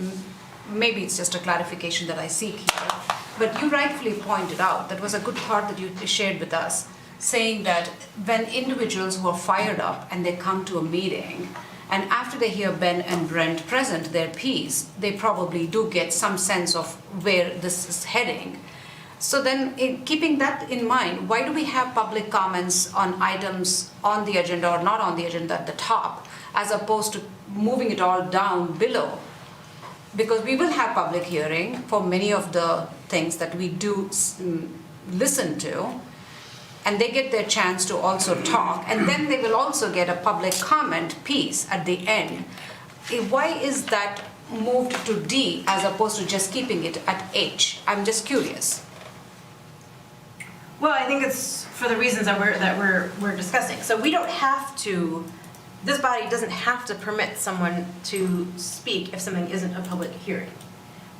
Maybe it's just a clarification that I seek here. But you rightfully pointed out, that was a good thought that you shared with us, saying that when individuals who are fired up and they come to a meeting, and after they hear Ben and Brent present their piece, they probably do get some sense of where this is heading. So then, keeping that in mind, why do we have public comments on items on the agenda or not on the agenda at the top, as opposed to moving it all down below? Because we will have public hearing for many of the things that we do listen to, and they get their chance to also talk, and then they will also get a public comment piece at the end. Why is that moved to D as opposed to just keeping it at H? I'm just curious. Well, I think it's for the reasons that we're discussing. So we don't have to, this body doesn't have to permit someone to speak if something isn't a public hearing.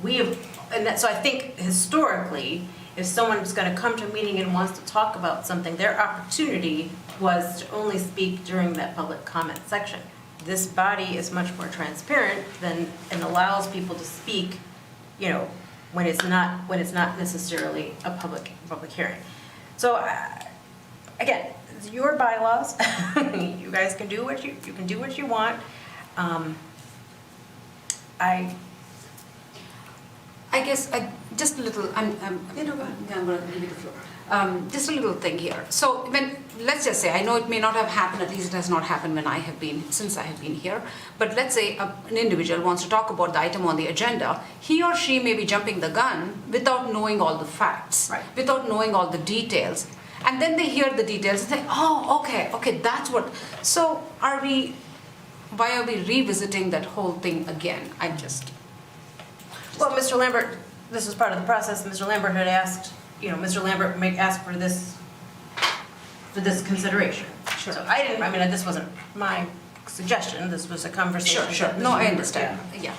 So I think historically, if someone's gonna come to a meeting and wants to talk about something, their opportunity was to only speak during that public comment section. This body is much more transparent and allows people to speak, when it's not necessarily a public hearing. So, again, it's your bylaws. You guys can do what you want. I guess just a little. I'm going to give you the floor. Just a little thing here. So let's just say, I know it may not have happened. At least it has not happened since I have been here. But let's say an individual wants to talk about the item on the agenda. He or she may be jumping the gun without knowing all the facts, right, without knowing all the details, and then they hear the details and say, "Oh, okay, that's what." So why are we revisiting that whole thing again? Well, Mr. Lambert, this was part of the process. Mr. Lambert had asked, Mr. Lambert may ask for this consideration. Sure. So this wasn't my suggestion. This was a conversation. Sure. No, I understand. Yeah.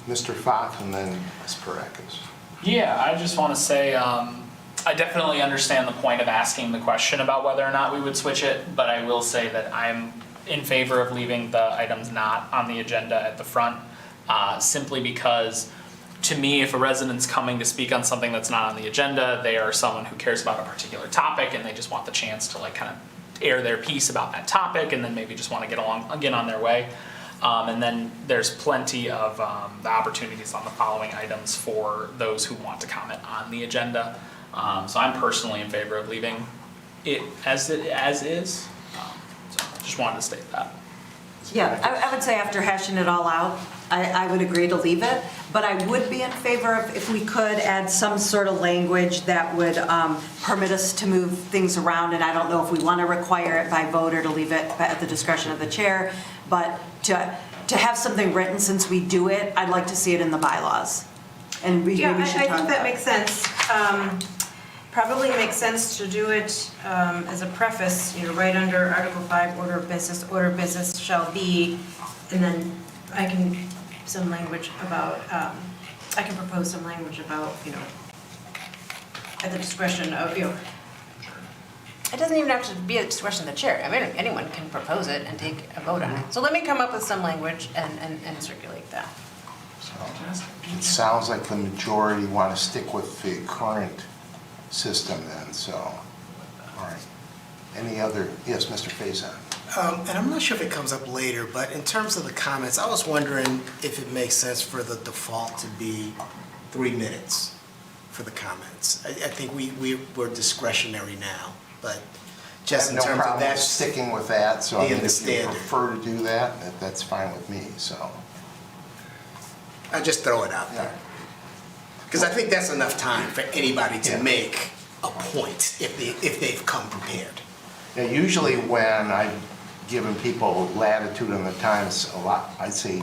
Mr. Foth and then Ms. Parekas. Yeah, I just want to say, I definitely understand the point of asking the question about whether or not we would switch it, but I will say that I'm in favor of leaving the items not on the agenda at the front, simply because, to me, if a resident's coming to speak on something that's not on the agenda, they are someone who cares about a particular topic and they just want the chance to kind of air their piece about that topic, and then maybe just want to get on their way. And then there's plenty of the opportunities on the following items for those who want to comment on the agenda. So I'm personally in favor of leaving it as is. So just wanted to state that. Yeah, I would say after hashing it all out, I would agree to leave it, but I would be in favor of if we could add some sort of language that would permit us to move things around, and I don't know if we want to require it by vote or to leave it at the discretion of the chair, but to have something written, since we do it, I'd like to see it in the bylaws. And maybe we should talk about it. I think that makes sense. Probably makes sense to do it as a preface, right under Article 5, order of business shall be, and then I can some language about, I can propose some language about, at the discretion of, it doesn't even have to be at the discretion of the chair. Anyone can propose it and take a vote on it. So let me come up with some language and circulate that. So it sounds like the majority want to stick with the current system then, so, all right. Any other, yes, Mr. Faison. And I'm not sure if it comes up later, but in terms of the comments, I was wondering if it makes sense for the default to be 3 minutes for the comments. I think we're discretionary now, but just in I have terms no of problem that. sticking with that, so I mean, if you standard. prefer to do that, that's fine with me, so. I just throw it out there. Because I think that's enough time for anybody to make a point if they've come prepared. Yeah, usually when I've given people latitude on the times, a lot, I'd say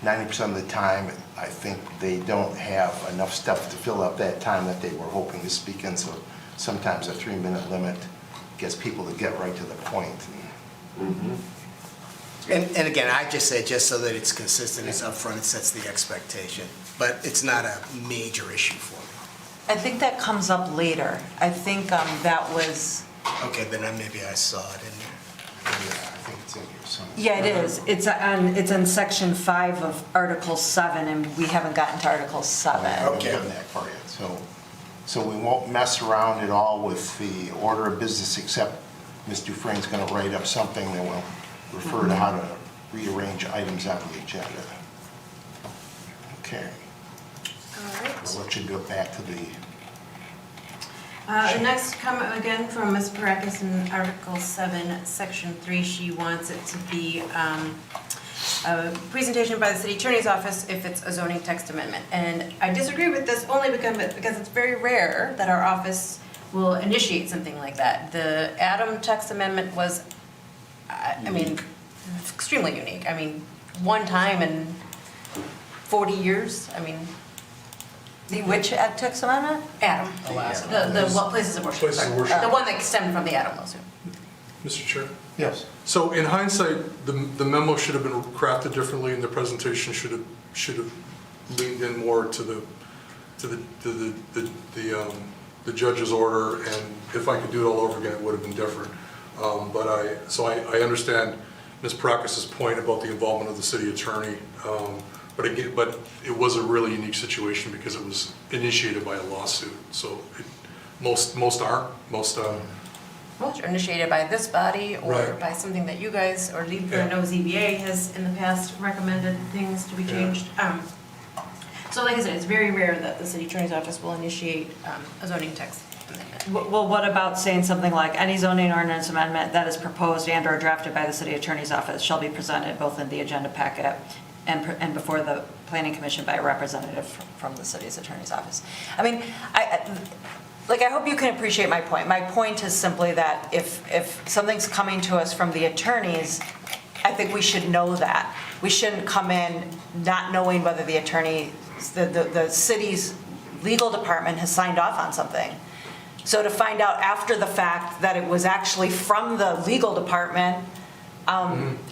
90% of the time, I think they don't have enough stuff to fill up that time that they were hoping to speak in, so sometimes a 3-minute limit gets people to get right to the point. And again, I just said, just so that it's consistent, it's upfront, it sets the expectation. But it's not a major issue for me. I think that comes up later. I think that was, Okay, then maybe I saw it in there. Yeah, I think it's in here somewhere. yeah, it is. It's in section 5 of Article 7, and we haven't gotten to Article 7. I haven't Okay. done that part yet, so we won't mess around at all with the order of business, except Ms. Dufresne's gonna write up something that will refer to how to rearrange items on the agenda. Okay, All right. I'll let you go back to the, The next comment again from Ms. Parekis in Article 7, Section 3, she wants it to be a presentation by the city attorney's office if it's a zoning text amendment. And I disagree with this only because it's very rare that our office will initiate something like that. The Adam text amendment was, I mean, extremely unique. I mean, one time in 40 years, I mean, The which text amendment? Adam. The what places of worship. Places of worship. The one that stemmed from the Adam lawsuit. Mr. Chair? yes. So in hindsight, the memo should have been crafted differently, and the presentation should have leaned in more to the judge's order, and if I could do it all over again, it would have been different. But I understand Ms. Prakis's point about the involvement of the city attorney, but again, it was a really unique situation because it was initiated by a lawsuit, so most aren't, most Most are initiated by this body or Right. by something that you guys, or Yeah. I know ZBA has in the past recommended things to be Yeah. changed. So like I said, it's very rare that the city attorney's office will initiate a zoning text amendment. Well, what about saying something like, any zoning ordinance amendment that is proposed and/or drafted by the city attorney's office shall be presented both in the agenda packet and before the planning commission by a representative from the city's attorney's office? I mean, I hope you can appreciate my point. My point is simply that if something's coming to us from the attorneys, I think we should know that. We shouldn't come in not knowing whether the attorney, the city's legal department has signed off on something. So to find out after the fact that it was actually from the legal department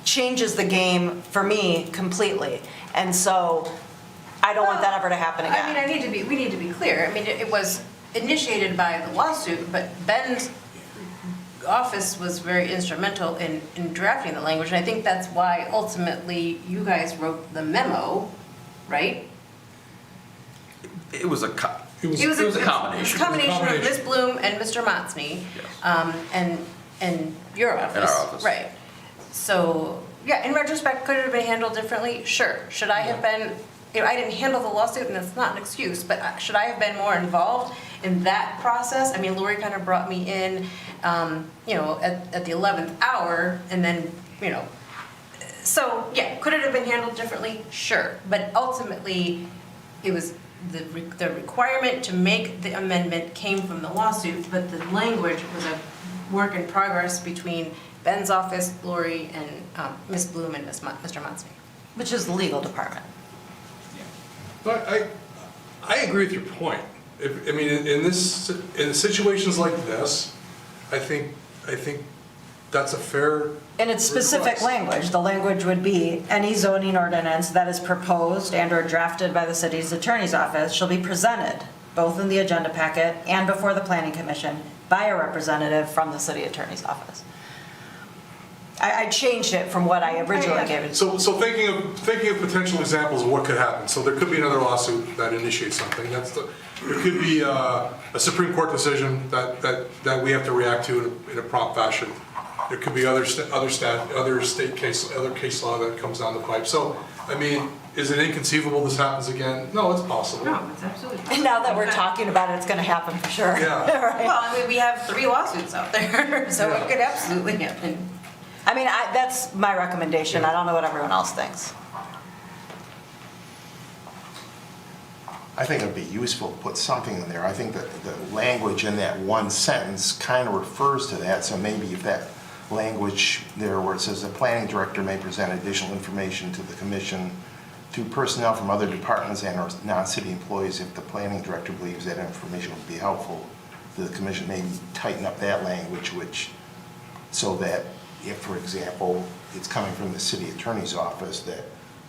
changes the game for me completely. And so I don't want that ever to happen again. I mean, we need to be clear. I mean, it was initiated by the lawsuit, but Ben's office was very instrumental in drafting the language, and I think that's why ultimately you guys wrote the memo, right? It was a It was a combination. Combination of Ms. Bloom and Mr. Motzni, and your office. And our office. Right. So, yeah, in retrospect, could it have been handled differently? Sure. Should I have been, I didn't handle the lawsuit, and that's not an excuse, but should I have been more involved in that process? I mean, Lori kind of brought me in, at the 11th hour, and then, so, yeah, could it have been handled differently? Sure. But ultimately, it was the requirement to make the amendment came from the lawsuit, but the language was a work in progress between Ben's office, Lori, and Ms. Bloom and Mr. Motzni. Which is the legal department. But I agree with your point. In situations like this, I think that's a fair. In its specific request. language, the language would be, any zoning ordinance that is proposed and/or drafted by the city's attorney's office shall be presented, both in the agenda packet and before the planning commission, by a representative from the city attorney's office. I changed it from what I originally gave it. So thinking of potential examples of what could happen. So there could be another lawsuit that initiates something. There could be a Supreme Court decision that we have to react to in a prompt fashion. There could be other case law that comes down the pipe. So, I mean, is it inconceivable this happens again? No, it's possible. No, it's absolutely possible. And now that we're talking about it, it's gonna happen for sure. Yeah. Right. Well, I mean, we have 3 lawsuits out there, so Yeah. it could absolutely happen. I mean, that's my recommendation. I don't know what everyone else thinks. I think it'd be useful to put something in there. I think that the language in that one sentence kind of refers to that, so maybe if that language there where it says the planning director may present additional information to the commission to personnel from other departments and or non-city employees if the planning director believes that information would be helpful to the commission, maybe tighten up that language, which, so that if, for example, it's coming from the city attorney's office, that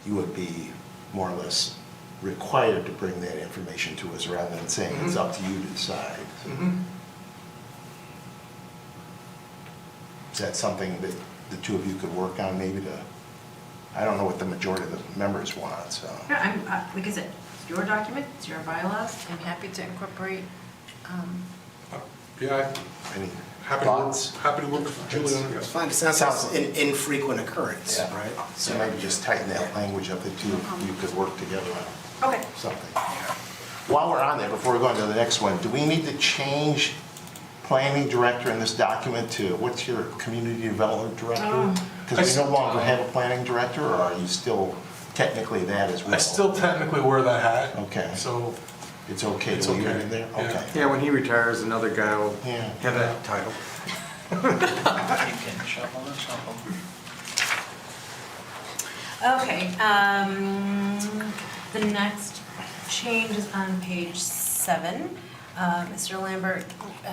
you would be more or less required to bring that information to us rather than saying it's up to you to decide. Is that something that the two of you could work on maybe to, I don't know what the majority of the members want, so. Yeah, I'm, like I said, it's your document, it's your bylaws, I'm happy to incorporate, Yeah, Any happy thoughts? to work with Julie on it, yes. Fine, it sounds like an infrequent occurrence, Yeah. right? So maybe just tighten that language up, the two of you could work together on okay. something. While we're on there, before we go on to the next one, do we need to change planning director in this document to, what's your community development director? Because we no longer have a planning director, or are you still technically that as well? I still technically wear that hat. Okay. So, It's okay It's to leave it okay. in there? Yeah. Okay. Yeah, when he retires, another guy will Yeah. have that title. You can shuffle and shuffle. Okay, the next change is on page 7. Mr. Lambert,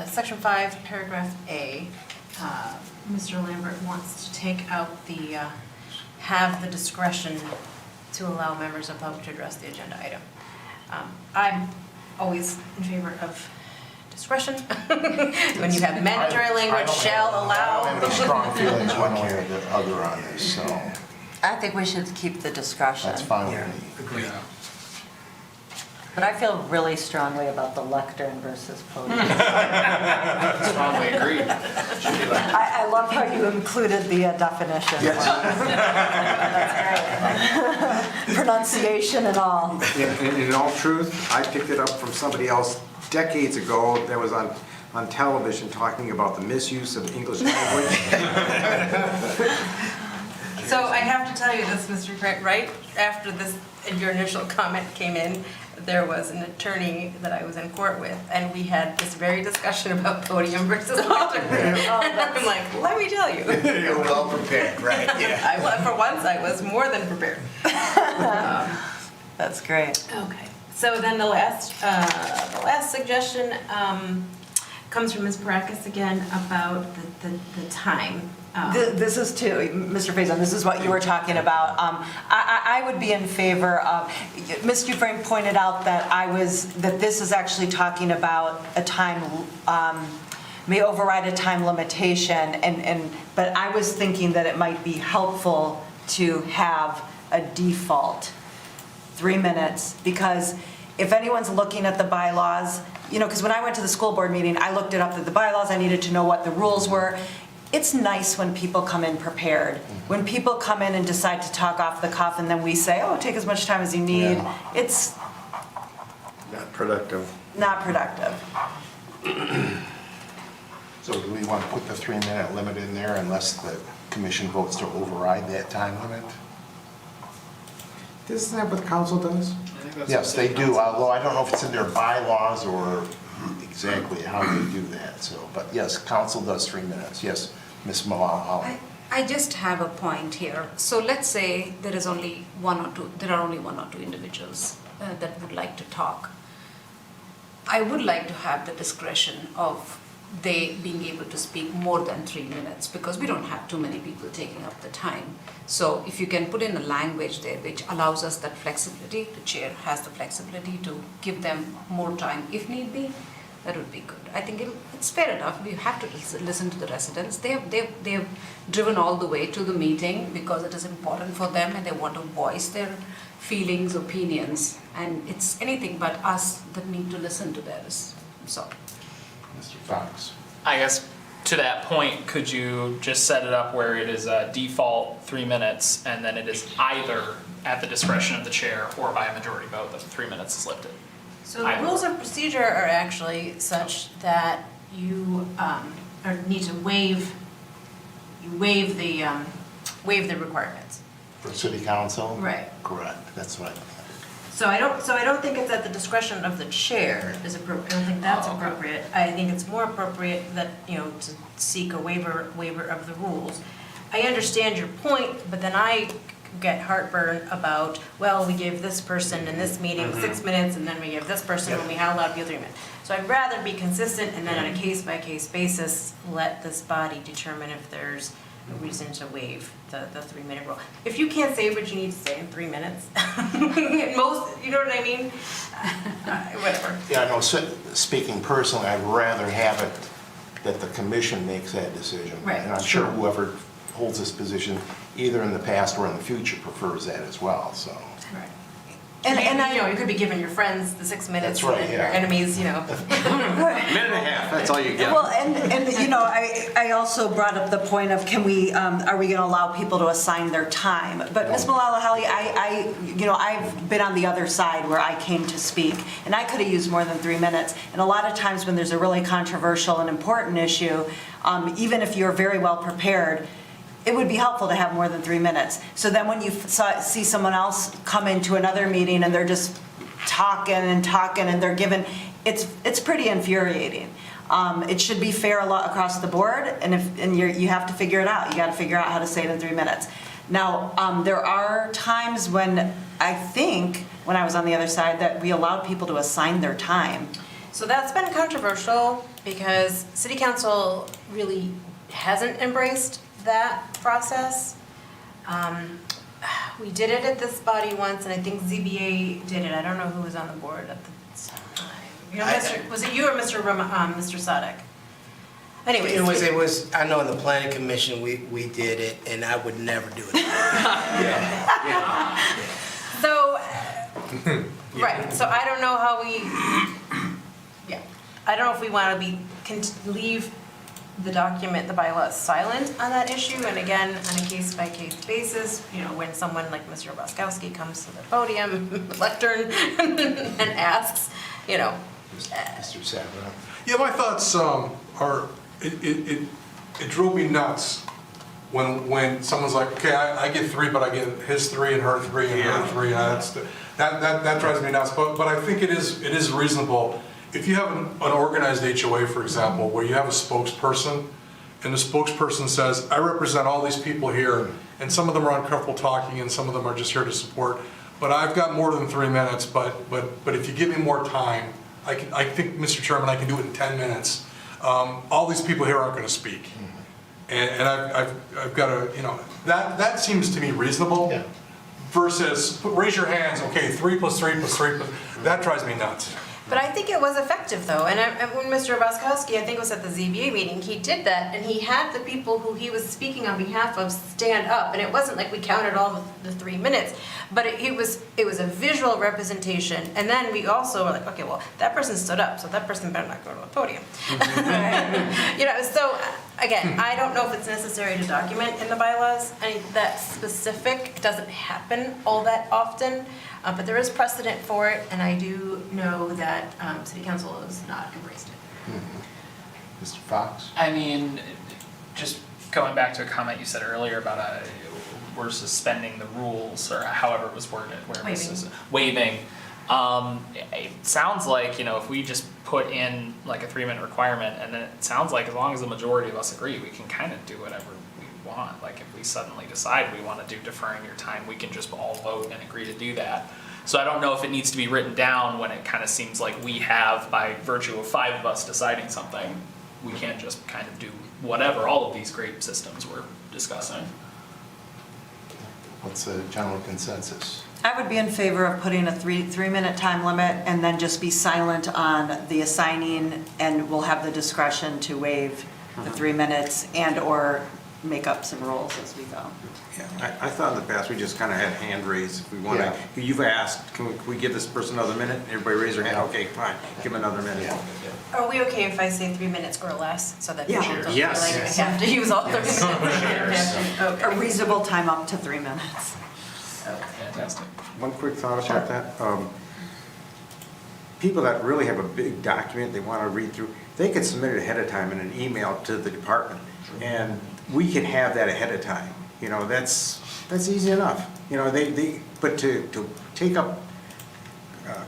section 5, paragraph A. Mr. Lambert wants to take out the, have the discretion to allow members of public to address the agenda item. I'm always in favor of discretion. When you have mandatory language, shall I don't allow. have any strong feelings one way or the other on this, so I think we should keep the discretion. that's fine with me. Agreed. But I feel really strongly about the lectern versus podium. Strongly agreed. I love how you included the definition. That's great. Pronunciation and all. In all truth, I picked it up from somebody else decades ago that was on television talking about the misuse of English language. So I have to tell you this, Mr. Grant, right after this, your initial comment came in, there was an attorney that I was in court with, and we had this very discussion about podium versus lectern. And I'm like, let me tell you. You're well prepared, right? Yeah. For once, I was more than prepared. That's great. Okay, so then the last suggestion comes from Ms. Parakis again about the time. This is too, Mr. Faison, this is what you were talking about. I would be in favor of, Ms. Dufresne pointed out that this is actually talking about a time, may override a time limitation, but I was thinking that it might be helpful to have a default 3 minutes, because if anyone's looking at the bylaws, because when I went to the school board meeting, I looked it up at the bylaws, I needed to know what the rules were. It's nice when people come in prepared. When people come in and decide to talk off the cuff and then we say, oh, take as much time as you need, it's Not productive. not productive. So do we want to put the 3-minute limit in there unless the commission votes to override that time limit? Isn't that what the council does? Yes, they do, although I don't know if it's in their bylaws or exactly how they do that, so, but yes, council does 3 minutes. Yes, Ms. Malala. I just have a point here. So let's say there are only one or two individuals that would like to talk. I would like to have the discretion of they being able to speak more than 3 minutes, because we don't have too many people taking up the time. So if you can put in a language there which allows us that flexibility, the chair has the flexibility to give them more time if need be, that would be good. I think it's fair enough. We have to listen to the residents. They have driven all the way to the meeting because it is important for them and they want to voice their feelings, opinions, and it's anything but us that need to listen to theirs. So. Mr. Fox. I guess to that point, could you just set it up where it is a default 3 minutes and then it is either at the discretion of the chair or by a majority vote that the 3 minutes is lifted? So the rules of procedure are actually such that you need to waive the requirements. For city council? Right. Correct, that's what I So I don't think it's at the discretion of the chair is appropriate. I don't think that's appropriate. I think it's more appropriate that, to seek a waiver of the rules. I understand your point, but then I get heartburn about, well, we gave this person in this meeting 6 minutes, and then we give this person when we had allowed people 3 minutes. So I'd rather be consistent, and then on a case-by-case basis, let this body determine if there's a reason to waive the 3-minute rule. If you can't say what you need to say in 3 minutes, most, you know what I mean? Whatever. Yeah, no, speaking personally, I'd rather have it that the commission makes that decision. Right. And I'm sure whoever holds this position, either in the past or in the future, prefers that as well, so. Right. And You could be giving your friends the 6 minutes, That's right, and then your yeah. enemies, Minute and a half, that's all you get. Well, I also brought up the point of are we going to allow people to assign their time? But Ms. Malala-Hali, I've been on the other side where I came to speak, and I could have used more than 3 minutes. And a lot of times when there's a really controversial and important issue, even if you're very well prepared, it would be helpful to have more than 3 minutes. So then when you see someone else come into another meeting and they're just talking and they're given, it's pretty infuriating. It should be fair across the board, and you have to figure it out. You got to figure out how to say it in 3 minutes. Now, there are times when I think, when I was on the other side, that we allowed people to assign their time. So that's been controversial because City Council really hasn't embraced that process. We did it at this body once, and I think ZBA did it. I don't know who was on the board at the time. Was it you or Mr. Sadek? Anyways. It was, I know in the planning commission, we did it, and I would never do it. So, right, so I don't know how I don't know if we want to leave the document, the bylaws silent on that issue, and again, on a case-by-case basis, when someone like Mr. Boskowski comes to the podium, lectern, and asks, Mr. Savra. Yeah, my thoughts are, it drove me nuts when someone's like, okay, I get 3, but I get his 3 and her 3 and her 3. That drives me nuts. But I think it is reasonable. If you have an organized HOA, for example, where you have a spokesperson, and the spokesperson says, I represent all these people here, and some of them are uncomfortable talking, and some of them are just here to support, but I've got more than 3 minutes, but if you give me more time, I think, Mr. Chairman, I can do it in 10 minutes. All these people here aren't going to speak. And I've got to, that seems to me reasonable. Yeah. Versus, raise your hands, okay, 3 + 3 + 3, that drives me nuts. But I think it was effective though, and when Mr. Boskowski, I think it was at the ZBA meeting, he did that, and he had the people who he was speaking on behalf of stand up, and it wasn't like we counted all the 3 minutes, but it was a visual representation, and then we also were like, okay, well, that person stood up, so that person better not go to the podium. So again, I don't know if it's necessary to document in the bylaws, that specific doesn't happen all that often. But there is precedent for it, and I do know that City Council has not embraced it. Mr. Fox? I mean, just going back to a comment you said earlier about we're suspending the rules, or however it was worded, where it was waiving. It sounds like, if we just put in like a 3-minute requirement, and then it sounds like as long as the majority of us agree, we can kind of do whatever we want. Like if we suddenly decide we want to do deferring your time, we can just all vote and agree to do that. So I don't know if it needs to be written down when it kind of seems like we have, by virtue of 5 of us deciding something, we can't just kind of do whatever all of these great systems we're discussing. What's the general consensus? I would be in favor of putting a 3-minute time limit and then just be silent on the assigning, and we'll have the discretion to waive the 3 minutes and/or make up some rules as we go. Yeah, I thought in the past we just kind of had hand raised if we want to. You've asked, can we give this person another minute? Everybody raise their hand. Okay, fine, give them another minute. Are we okay if I say 3 minutes or less, so that people don't feel Yes. like I have to use all 30 minutes? Okay. A reasonable time up to 3 minutes. Fantastic. One quick thought about that. People that really have a big document they want to read through, they can submit it ahead of time in an email to the department, and we can have that ahead of time. That's easy enough. But to take up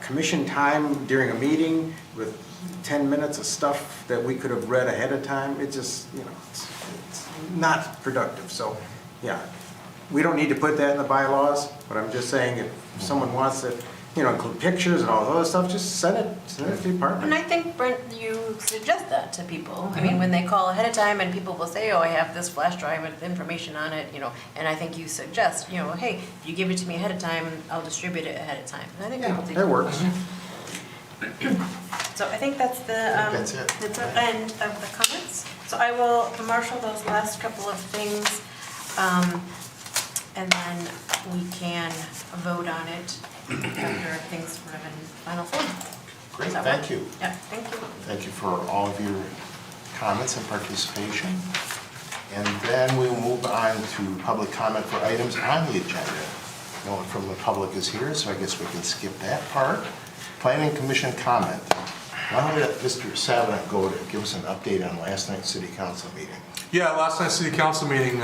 commission time during a meeting with 10 minutes of stuff that we could have read ahead of time. It just, it's not productive. So, yeah, we don't need to put that in the bylaws, but I'm just saying if someone wants to, include pictures and all the other stuff, just send it to the And department. I think, Brent, you suggest that to people. I mean, when they call ahead of time and people will say, oh, I have this flash drive with information on it, and I think you suggest, hey, if you give it to me ahead of time, I'll distribute it ahead of time. And I think people do. That works. So I think that's the, That's it. that's the end of the comments. So I will marshal those last couple of things, and then we can vote on it after things sort of in final form. Great, Does that thank work? you. Yeah, thank you. Thank you for all of your comments and participation. And then we will move on to public comment for items on the agenda. No one from the public is here, so I guess we can skip that part. Planning Commission comment. Why don't we let Mr. Savant go to give us an update on last night's city council meeting? Yeah, last night's city council meeting,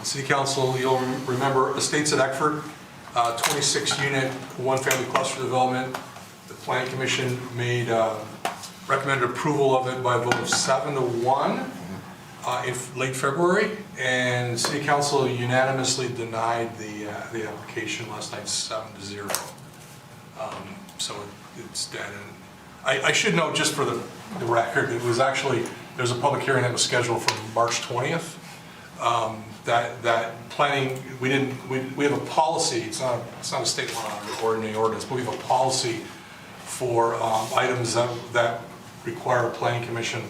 city council, you'll remember Estates at Eckford, 26-unit, one-family cluster development. The planning commission made, recommended approval of it by a vote of 7-1 in late February, and city council unanimously denied the application last night, 7-0. So it's dead. And I should note, just for the record, it was actually, there's a public hearing that was scheduled for March 20th. That planning, we have a policy, it's not a state law or any ordinance, but we have a policy for items that require a planning commission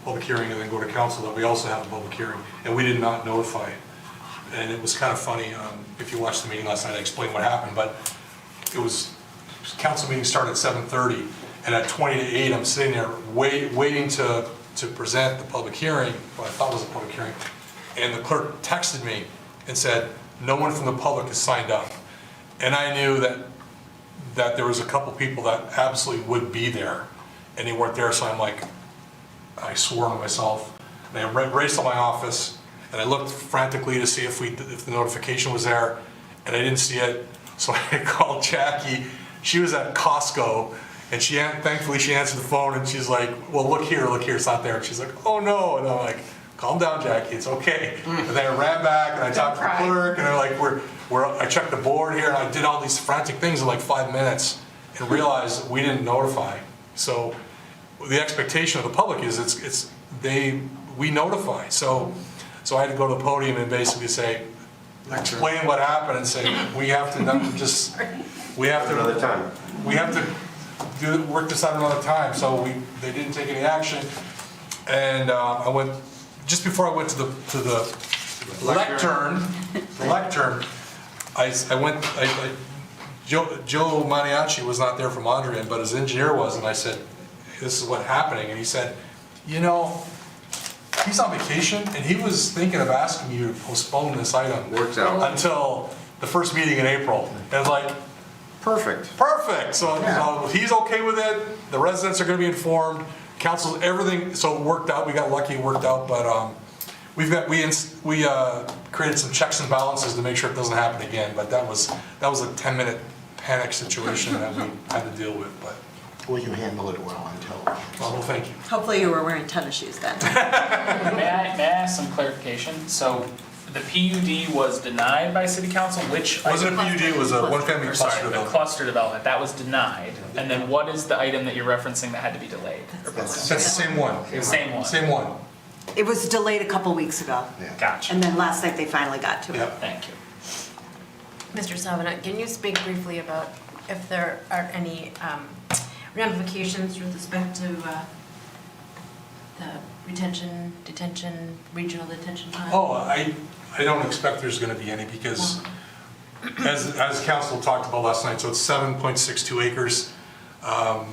public hearing and then go to council, that we also have a public hearing, and we did not notify. And it was kind of funny, if you watched the meeting last night, I explained what happened, but it was, council meeting started at 7:30, and at 7:50, I'm sitting there waiting to present the public hearing, what I thought was a public hearing, and the clerk texted me and said, no one from the public has signed up. And I knew that there was a couple people that absolutely would be there, and they weren't there, so I'm like, I swore to myself, and I raced to my office, and I looked frantically to see if the notification was there, and I didn't see it, so I called Jackie. She was at Costco, and thankfully she answered the phone, and she's like, well, look here, it's not there. And she's like, oh no, and I'm like, calm down, Jackie, it's okay. And then I ran back, and I talked to the clerk, and they're like, I checked the board here, and I did all these frantic things in like 5 minutes, and realized we didn't notify. So the expectation of the public is we notify. So I had to go to the podium and basically say, explain what happened, and say, we have to Another time. We have to work this out another time. So they didn't take any action, and I went just before I went to the lectern. Joe Maniaci was not there from Mondrian, but his engineer was, and I said, this is what's happening, and he said, he's on vacation, and he was thinking of asking you to postpone this item. Works out. Until the first meeting in April. And it's like, Perfect. So he's okay with it, the residents are gonna be informed, council, everything, so it worked out, we got lucky, it worked out, but we created some checks and balances to make sure it doesn't happen again, but that was a 10-minute panic situation that we had to deal with, but. Well, you handle it well until. Well, thank you. Hopefully you were wearing tennis shoes then. May I ask some clarification? So the PUD was denied by city council, which? It wasn't a PUD, it was a one-family cluster Sorry, the development. cluster development, that was denied. And then what is the item that you're referencing that had to be delayed? That's the same one. Same one. Same one. It was delayed a couple weeks ago, Gotcha. and then last night they finally got to it. Yep. Thank you. Mr. Savana, can you speak briefly about if there are any ramifications with respect to the retention, detention, regional detention time? Oh, I don't expect there's gonna be any, because as council talked about last night, so it's 7.62 acres. I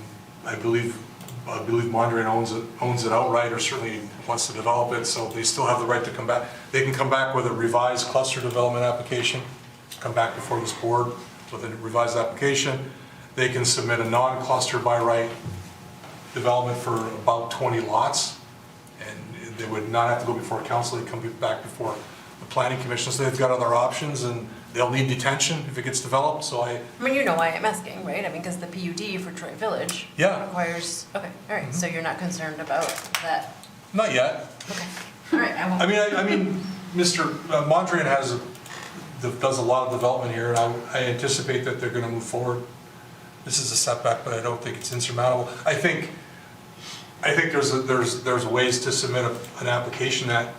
believe Mondrian owns it outright, or certainly wants to develop it, so they still have the right to come back. They can come back with a revised cluster development application, come back before this board with a revised application. They can submit a non-cluster by right development for about 20 lots, and they would not have to go before council, they'd come back before the planning commission, so they've got other options, and they'll need detention if it gets developed, so I mean, you know why I'm asking, right? I mean, because the PUD for Troy Village Yeah. requires, okay, all right, so you're not concerned about that? not yet. Okay, all right, I won't. I mean, Mr. Mondrian does a lot of development here, and I anticipate that they're gonna move forward. This is a setback, but I don't think it's insurmountable. I think there's ways to submit an application that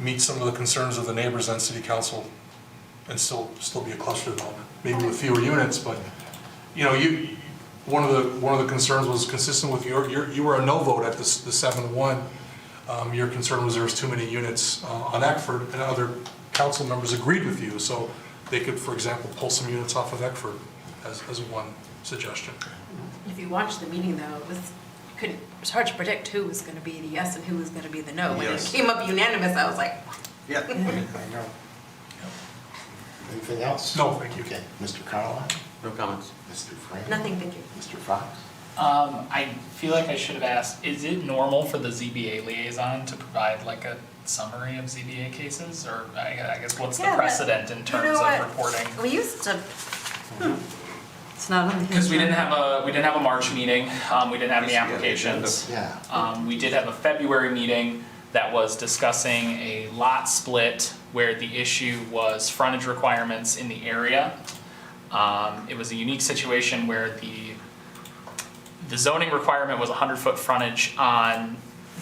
meets some of the concerns of the neighbors and city council and still be a cluster development, maybe with fewer units, but, you know, one of the concerns was consistent with you were a no vote at the 7-1. Your concern was there was too many units on Eckford, and other council members agreed with you, so they could, for example, pull some units off of Eckford as one suggestion. If you watched the meeting though, it was hard to predict who was gonna be the yes and who was gonna be the no. When it Yes. came up unanimous, I was like, Yeah. I know. Anything else? No, thank you. Okay, Mr. Carlisle, No comments. Mr. Frank? nothing, thank you. Mr. Fox? I feel like I should have asked, is it normal for the ZBA liaison to provide like a summary of ZBA cases? Or I guess what's the Yeah, but precedent in you terms know of what? reporting? We used to, It's not on the. Because we didn't have a March meeting, we didn't have any applications. Yeah. We did have a February meeting that was discussing a lot split where the issue was frontage requirements in the area. It was a unique situation where the zoning requirement was 100-foot frontage on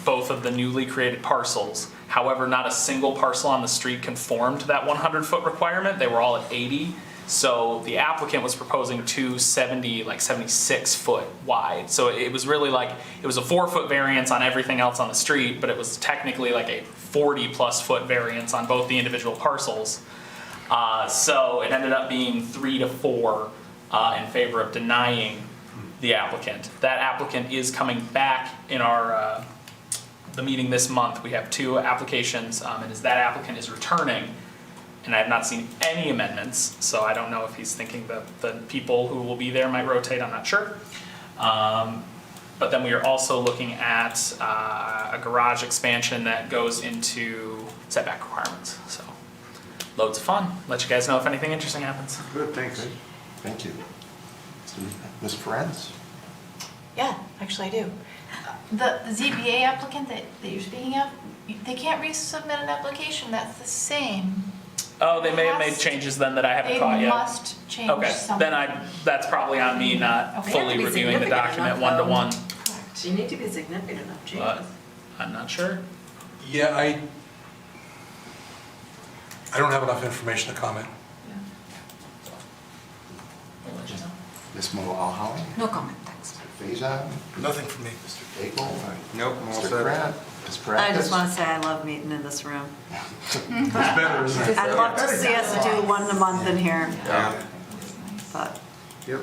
both of the newly created parcels. However, not a single parcel on the street conformed to that 100-foot requirement. They were all at 80. So the applicant was proposing 270, like 76 foot wide. So it was really like, it was a 4-foot variance on everything else on the street, but it was technically like a 40+ foot variance on both the individual parcels. So it ended up being 3-4 in favor of denying the applicant. That applicant is coming back in our the meeting this month. We have 2 applications, and as that applicant is returning, and I have not seen any amendments, so I don't know if he's thinking that the people who will be there might rotate, I'm not sure. But then we are also looking at a garage expansion that goes into setback requirements, so loads of fun. Let you guys know if anything interesting happens. Good, thanks. Thank you. Ms. Ferenz? Yeah, actually I do. The ZBA applicant that you're speaking of, they can't resubmit an application that's the same. Oh, they may have made changes then that I haven't caught They yet. must change Okay, something. then that's probably on me not Okay. fully They have to be reviewing the significant document enough, though. one-to-one, Correct. you need to be significant enough changes. but I'm not sure. Yeah, I don't have enough information to comment. I'll let you know. Ms. Mulholland? No comment, thanks. Mr. Faison? Nothing for me. Mr. Daigle? Nope, I'm all Mr. set. Pratt? Ms. Paradis? I just want to say I love meeting in this room. It's better, isn't it? I'd love to see us do one a month in here, Yeah. but Yep.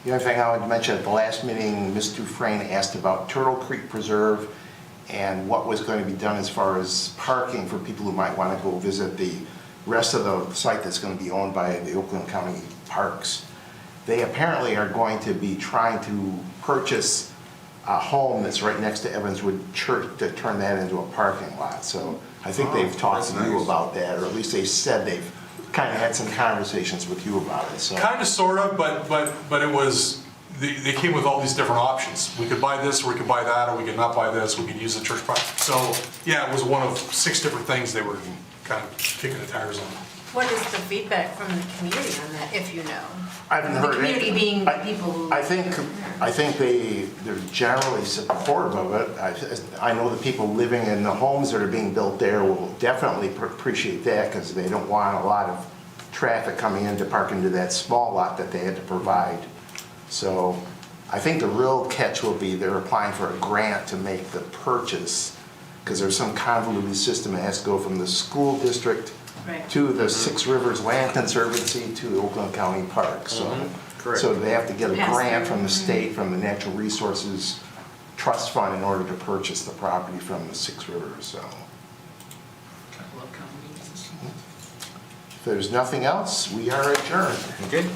The other thing I would mention, at the last meeting, Ms. Dufresne asked about Turtle Creek Preserve and what was going to be done as far as parking for people who might want to go visit the rest of the site that's going to be owned by the Oakland County Parks. They apparently are going to be trying to purchase a home that's right next to Evanswood Church to turn that into a parking lot. So I think they've talked to you about that, or at least they said they've kind of had some conversations with you about it, so. Kind of, sort of, but it was, they came with all these different options. We could buy this, or we could buy that, or we could not buy this, we could use the church property. So, yeah, it was one of 6 different things they were kind of kicking the tires on. What is the feedback from the community on that, if you know? I haven't heard The community anything. being the people who. I think they're generally supportive of it. I know the people living in the homes that are being built there will definitely appreciate that because they don't want a lot of traffic coming in to park into that small lot that they had to provide. So I think the real catch will be they're applying for a grant to make the purchase because there's some convoluted system that has to go from the school district Right. to the Six Rivers Land Conservancy to the Oakland County Park. So, Correct. so they have to get a Pass grant through. from the state, from the Natural Resources Trust Fund in order to purchase the property from the Six Rivers, so. Couple upcoming meetings. If there's nothing else, we are adjourned. Good.